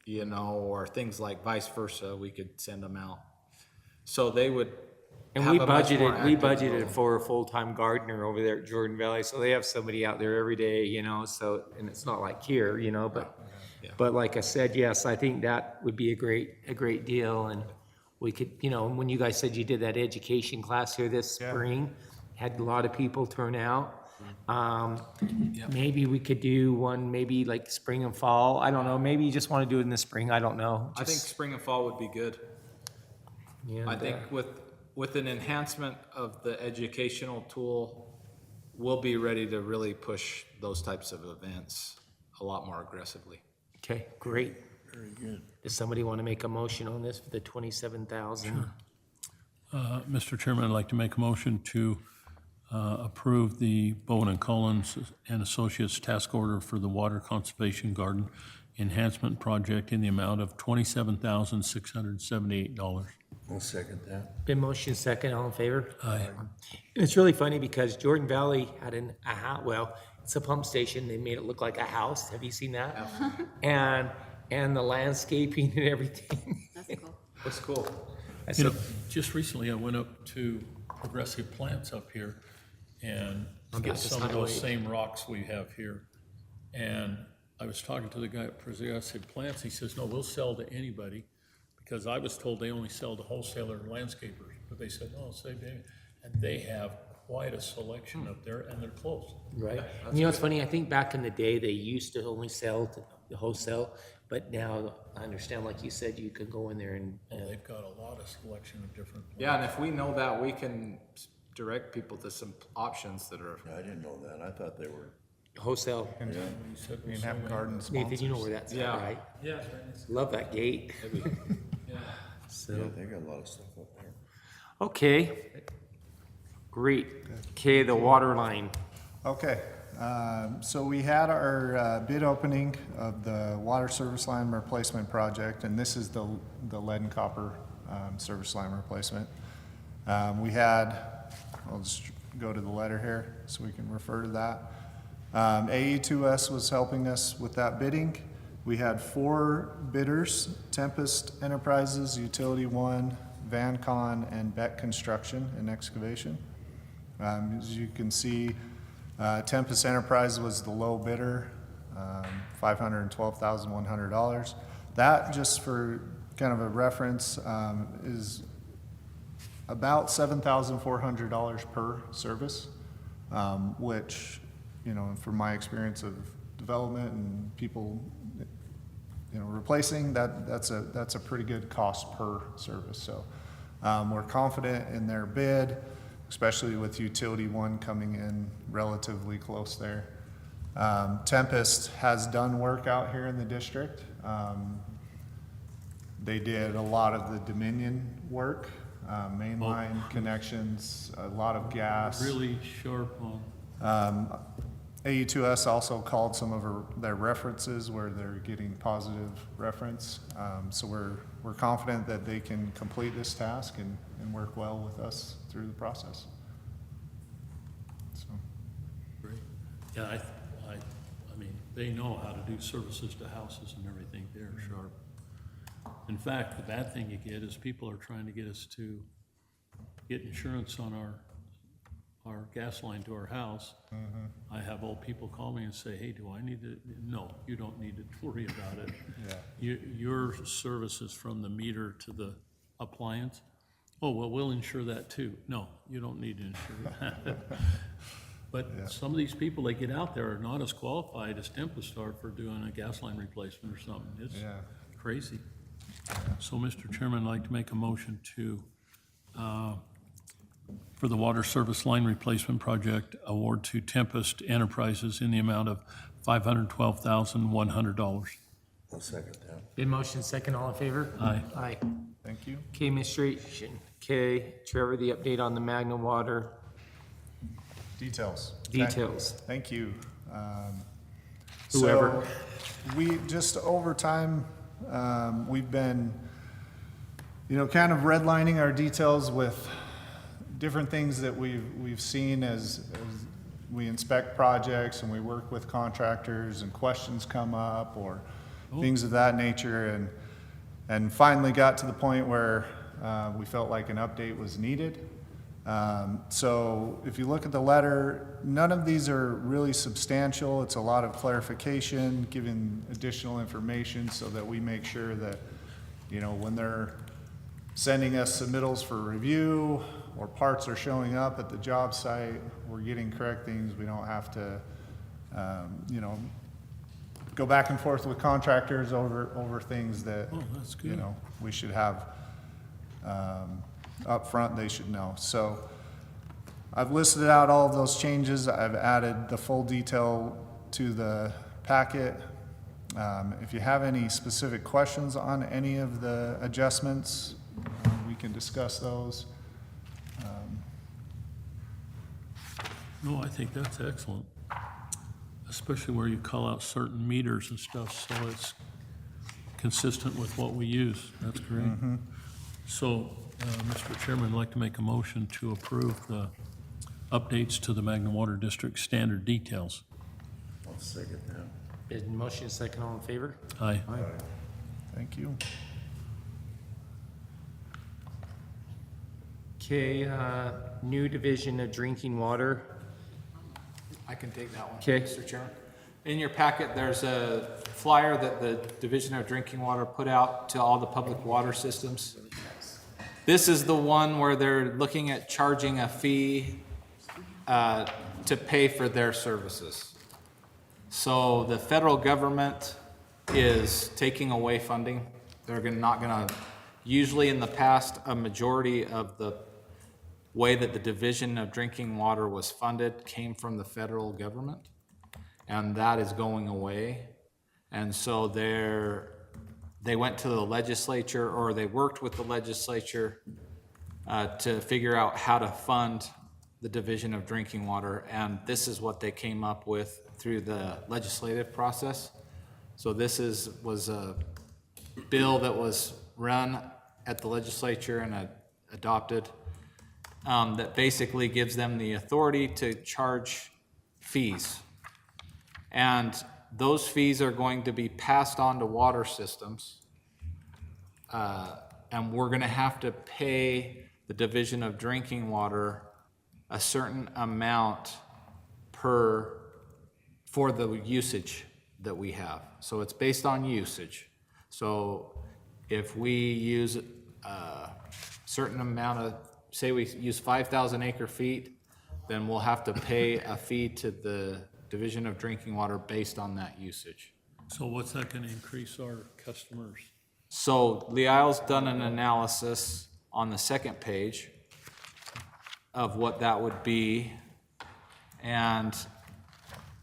you know, or things like vice versa, we could send them out. So they would And have we a much more budgeted active role. for a full-time gardener over there at Jordan Valley, so they have somebody out there every day, you know, so, and it's not like here, you know, but like I said, yes, I think that would be a great deal, and we could, you know, when you guys said you did that education class here this Yeah. spring, had a lot of people turn out. Maybe we could do one, maybe like spring and fall, I don't know, maybe you just wanna do it in the spring, I don't know. I think spring and fall would be good. I think with an enhancement of the educational tool, we'll be ready to really push those types of events a lot more aggressively. Okay, great. Very good. Does somebody wanna make a motion on this for the 27,000? Mr. Chairman, I'd like to make a motion to approve the Bowen and Collins and Associates task order for the Water Conservation Garden Enhancement Project in the amount of $27,678. I'll second that. Been motion second, all in favor? Aye. It's really funny because Jordan Valley had well, it's a pump station, they made it look like a house, have you seen that? And the landscaping and everything. That's cool. That's cool. I You know, said, just recently I went up to Progressive Plants up here and to On get Baptist some of those Highway. same rocks we have here. And I was talking to the guy at Progressive Plants, he says, no, we'll sell to anybody. Because I was told they only sell to wholesaler and landscapers, but they said, no, save to, and they have quite a selection up there and they're close. right? You know, it's funny, I think back in the day, they used to only sell to the wholesale, but now I understand, like you said, you can go in there and, They've got a lot of selection of different. Yeah, and if we know that, we can direct people to some options that are, I didn't know that. I thought they were. wholesale. He said We we'll can have sell garden Nathan, sponsors. you know where that's at, Yeah. right? Yeah, it's right next. Love that gate. Yeah. So, Yeah, they got a lot of stuff up there. okay. Great. Okay, the water line. Okay, so we had our bid opening of the water service line replacement project, and this is the lead and copper service line replacement. We had, I'll just go to the letter here so we can refer to that. AE2S was helping us with that bidding. We had 4 bidders: Tempest Enterprises, Utility One, VanCon, and Beck Construction and Excavation. As you can see, Tempest Enterprise was the low bidder, $512,100. That, just for kind of a reference, is about $7,400 per service, which, you know, from my experience of development and people, you know, replacing, that's a pretty good cost per service. So we're confident in their bid, especially with Utility One coming in relatively close there. Tempest has done work out here in the district. They did a lot of the Dominion work, mainline connections, a lot of gas. Really sharp on. AE2S also called some of their references where they're getting positive reference. So we're confident that they can complete this task and work well with us through the process. So, Great. Yeah, I mean, they know how to do services to houses and everything. They're sharp. In fact, the bad thing you get is people are trying to get us to get insurance on our gas line to our house. I have old people call me and say, hey, do I need to? No, you don't need to worry about it. yeah. Your service is from the meter to the appliance. Oh, well, we'll insure that too. No, you don't need to insure that. But some of these people, they get out there are not as qualified as Tempest are for doing a gas line replacement or something. It's Yeah. crazy. So, Mr. Chairman, I'd like to make a motion to, for the water service line replacement project, award to Tempest Enterprises in the amount of $512,100. I'll second that. Been motion second, all in favor? Aye. Aye. Thank you. Okay, administration. Okay, Trevor, the update on the Magna Water Details. details. Thank you. Whoever. So we, just over time, we've been, kind of redlining our details with different things that we've seen as we inspect projects and we work with contractors and questions come up or things of that nature, and finally got to the point where we felt like an update was needed. So if you look at the letter, none of these are really substantial. It's a lot of clarification, giving additional information so that we make sure that, when they're sending us submittals for review or parts are showing up at the job site, we're getting correct things. We don't have to, go back and forth with contractors over things that, Oh, that's good. we should have up front, they should know. So I've listed out all of those changes. I've added the full detail to the packet. If you have any specific questions on any of the adjustments, we can discuss those. No, I think that's excellent, especially where you call out certain meters and stuff, so it's consistent with what we use. That's great. So, Mr. Chairman, I'd like to make a motion to approve the updates to the Magna Water District standard details. I'll second that. Been motion second, all in favor? Aye. Thank you. Okay, new division of drinking water. I can take that one, Okay. Mr. Chairman. In your packet, there's a flyer that the Division of Drinking Water put out to all the public water systems. This is the one where they're looking at charging a fee to pay for their services. So the federal government is taking away funding. They're not gonna, usually in the past, a majority of the way that the Division of Drinking Water was funded came from the federal government, and that is going away. And so they went to the legislature, or they worked with the legislature to figure out how to fund the Division of Drinking Water, and this is what they came up with through the legislative process. So this was a bill that was run at the legislature and adopted, that basically gives them the authority to charge fees. And those fees are going to be passed on to water systems. And we're gonna have to pay the Division of Drinking Water a certain amount for the usage that we have. So it's based on usage. So if we use a certain amount of, say we use 5,000 acre feet, then we'll have to pay a fee to the Division of Drinking Water based on that usage. So what's that gonna increase our customers? So Leisle's done an analysis on the second page of what that would be. And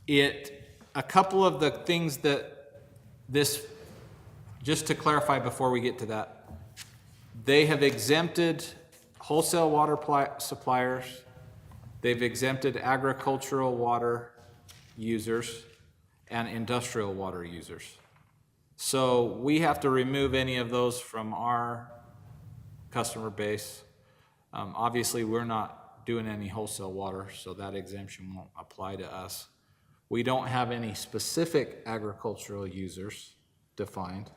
a couple of the things that this, just to clarify before we get to that, they have exempted wholesale water suppliers, they've exempted agricultural water users, and industrial water users. So we have to remove any of those from our customer base. Obviously, we're not doing any wholesale water, so that exemption won't apply to us. We don't have any specific agricultural users defined.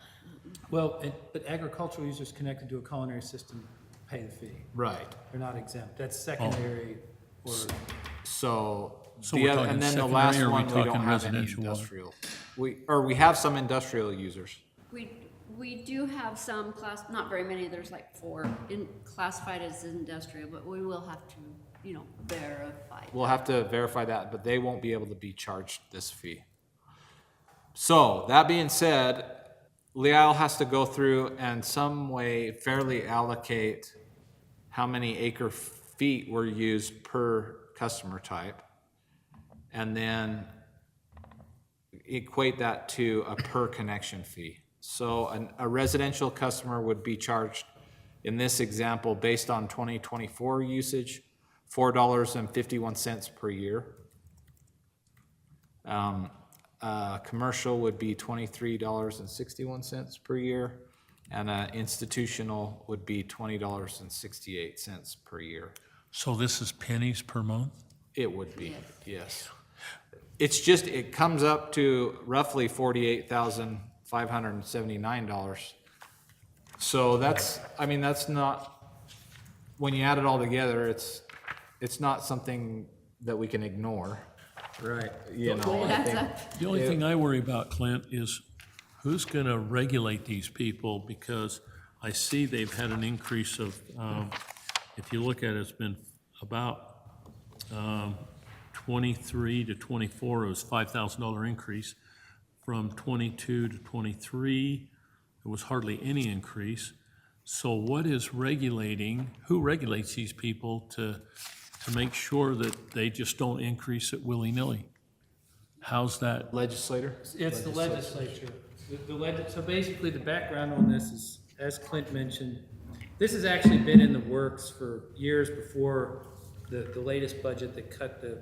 Well, but agricultural users connected to a culinary system pay the fee. Right. They're not exempt. That's secondary or, So, So the we're other, talking and then the secondary, last or are we one, we don't talking have any residential water? industrial. We have some industrial users. We do have some not very many, there's like 4 classified as industrial, but we will have to, verify. We'll have to verify that, but they won't be able to be charged this fee. So, that being said, Leal has to go through and some way fairly allocate how many acre feet were used per customer type, and then equate that to a per connection fee. So a residential customer would be charged, in this example, based on 2024 usage, $4.51 per year. Commercial would be $23.61 per year, and institutional would be $20.68 per year. So this is pennies per month? It would be, yes. It's just, it comes up to roughly $48,579. So that's not, when you add it all together, it's not something that we can ignore. Right. You know, I think The only thing I worry about, Clint, is who's gonna regulate these people? Because I see they've had an increase of, if you look at it, it's been about 23 to 24, it was $5,000 increase. From 22 to 23, there was hardly any increase. So what is regulating, who regulates these people to make sure that they just don't increase it willy-nilly? How's that? legislator? it's the legislature. So basically, the background on this is, as Clint mentioned, this has actually been in the works for years before the latest budget that cut the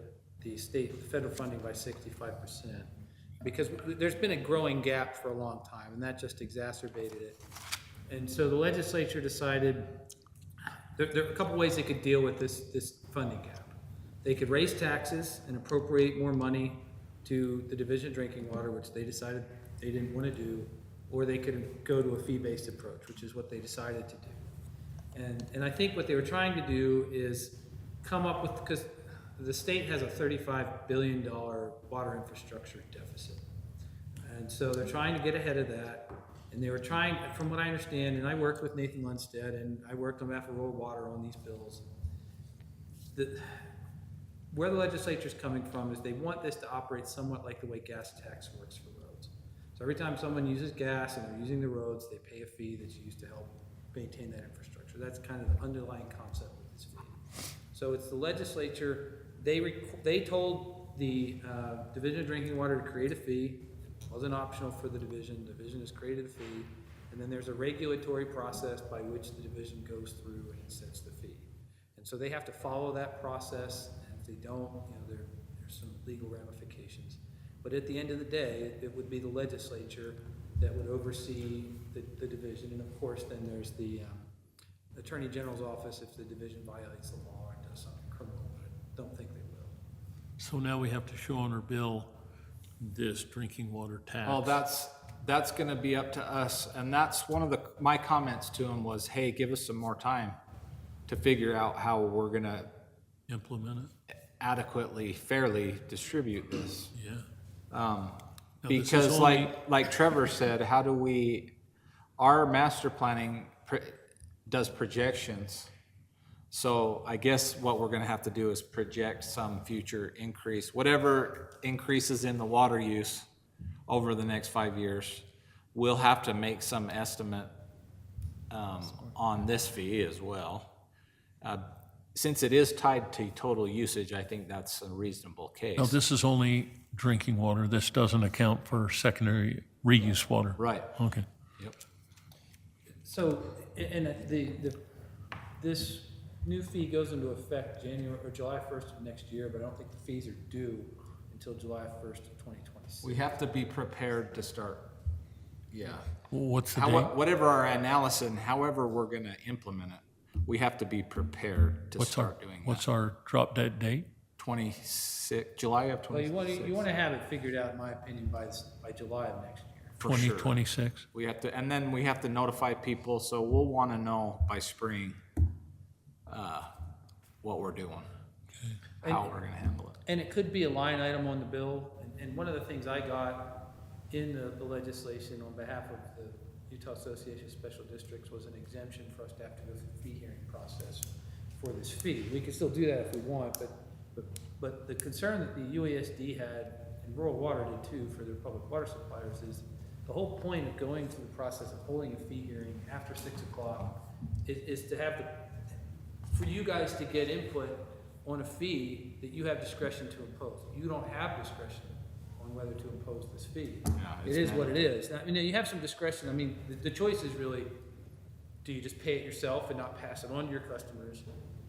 federal funding by 65%. Because there's been a growing gap for a long time, and that just exacerbated it. And so the legislature decided, there are a couple ways they could deal with this funding gap. They could raise taxes and appropriate more money to the Division of Drinking Water, which they decided they didn't want to do, or they could go to a fee-based approach, which is what they decided to do. And I think what they were trying to do is come up with, because the state has a $35 billion water infrastructure deficit. And so they're trying to get ahead of that. And they were trying, from what I understand, and I worked with Nathan Lundstedt, and I worked on behalf of Rural Water on these bills. Where the legislature's coming from is they want this to operate somewhat like the way gas tax works for roads. So every time someone uses gas and they're using the roads, they pay a fee that's used to help maintain that infrastructure. That's kind of the underlying concept of this fee. So it's the legislature, they told the Division of Drinking Water to create a fee. It wasn't optional for the division. The division has created a fee. And then there's a regulatory process by which the division goes through and sets the fee. And so they have to follow that process. And if they don't, there's some legal ramifications. But at the end of the day, it would be the legislature that would oversee the division. And of course, then there's the Attorney General's office if the division violates the law and does something criminal, but I don't think they will. So now we have to show on our bill this drinking water tax. Oh, that's gonna be up to us, and that's one of my comments to him was, hey, give us some more time to figure out how we're gonna Implement it, adequately, fairly distribute this. yeah. Now, this is Because only- like Trevor said, our master planning does projections. So I guess what we're gonna have to do is project some future increase, whatever increases in the water use over the next 5 years. We'll have to make some estimate on this fee as well. Since it is tied to total usage, I think that's a reasonable case. Now, this is only drinking water. This doesn't account for secondary reuse water. Right. Okay. Yep. So, and this new fee goes into effect July 1st of next year, but I don't think the fees are due until July 1st of 2026. We have to be prepared to start, yeah. What's the date? Whatever our analysis and however we're gonna implement it, we have to be prepared to start doing that. What's our drop dead date? 26, July of Well, you 26. want to have it figured out, in my opinion, by July of next year. For sure. 2026? We have to, and then we have to notify people, so we'll want to know by spring, what we're doing, how we're gonna handle it. And it could be a line item on the bill, and one of the things I got in the legislation on behalf of the Utah Association of Special Districts was an exemption for us to have to go through the fee hearing process for this fee. We can still do that if we want, but the concern that the UASD had, and rural water did too, for their public water suppliers, is the whole point of going through the process of holding a fee hearing after 6 o'clock is to have for you guys to get input on a fee that you have discretion to impose. You don't have discretion on whether to impose this fee. It is what it is. Now, you have some discretion. I mean, the choice is really, do you just pay it yourself and not pass it on to your customers?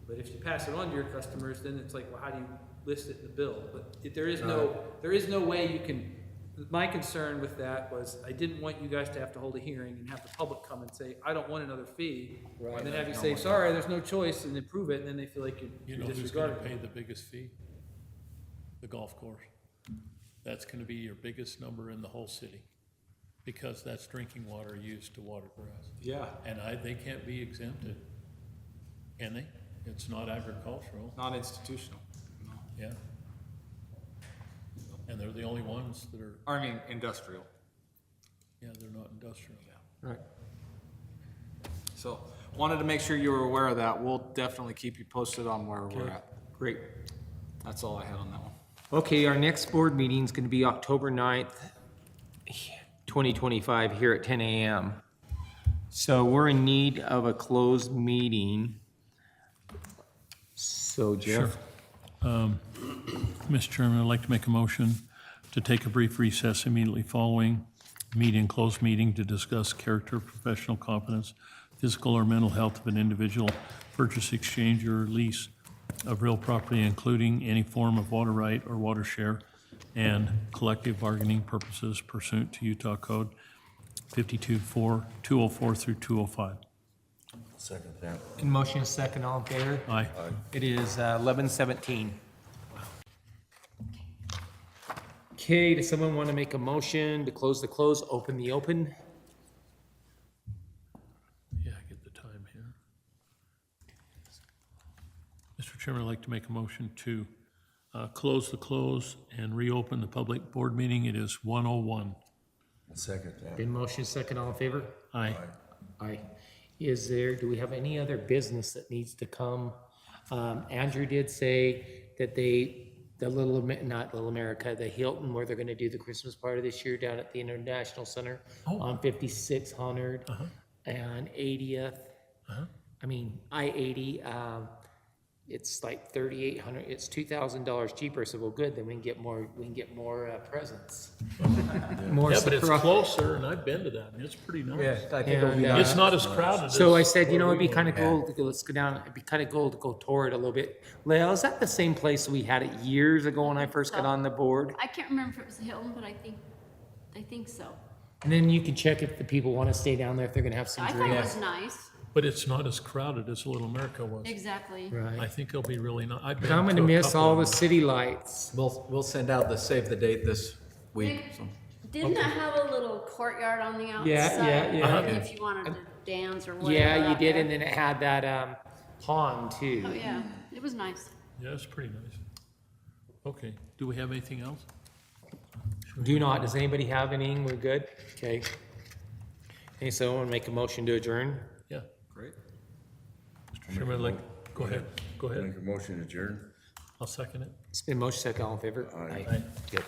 But if you pass it on to your customers, then it's like, well, how do you list it in the bill? But there is no way you can. My concern with that was I didn't want you guys to have to hold a hearing and have the public come and say, I don't want another fee. And then have you say, sorry, there's no choice, and approve it, and then they feel like You you're know who's gonna disregarding pay it. the biggest fee? The golf course. That's gonna be your biggest number in the whole city, because that's drinking water used to water grass. Yeah. And they can't be exempted, can they? It's not agricultural, Not institutional. No. yeah. And they're the only ones that are, I mean, industrial. yeah, they're not industrial. Right. So, wanted to make sure you were aware of that. We'll definitely keep you posted on where we're at. Great. That's all I had on that one. Okay, our next board meeting is gonna be October 9th, 2025, here at 10 a.m. So we're in need of a closed meeting. So Jeff? Mr. Chairman, I'd like to make a motion to take a brief recess immediately following closed meeting to discuss character, professional competence, physical or mental health of an individual, purchase, exchange, or lease of real property, including any form of water right or water share, and collective bargaining purposes pursuant to Utah Code 52-204 through 205. Second that. In motion, second, all in favor? Aye. It is 11:17. Okay, does someone want to make a motion to close the close, open the open? Yeah, I get the time here. Mr. Chairman, I'd like to make a motion to close the close and reopen the public board meeting. It is 1:01. Second that. In motion, second, all in favor? Aye. Aye. Do we have any other business that needs to come? Andrew did say that the not Little America, the Hilton, where they're gonna do the Christmas party this year down at the International Center on 5600 and 80th. I mean, I-80, it's like 3,800, it's $2,000 cheaper, so well, good, then we can get more presents. More Yeah, but it's surprise- closer, and I've been to that, and it's pretty nice. I think it'll be And, It's not as crowded as. So I said, you know, it'd be where kind we of cool, to go- let's go down, it'd be kind of cool to go tour it a little bit. Lael, is that the same place we had it years ago when I first got on the board? I can't remember if it was Hilton, but I think so. And then you can check if the people want to stay down there, if they're gonna have some I thought it drinks. was nice, But it's not as crowded as Little America was. exactly. I Right. think it'll be really nice. But I'm gonna miss all the city lights. We'll send out the save the date this week, so. Didn't it have a little courtyard on the outside? yeah. If you wanted to dance or whatever. Yeah, you out did, there. and then it had that, pond too. Oh, yeah, it was nice. Yeah, it's pretty nice. Okay, do we have anything else? Do not, does anybody have anything? We're good? Okay. Okay, so I want to make a motion to adjourn. Yeah, Great. Mr. Chairman, I'd like, go ahead. Make a motion to adjourn? I'll second it. It's been motion second, all in favor? Aye. Good.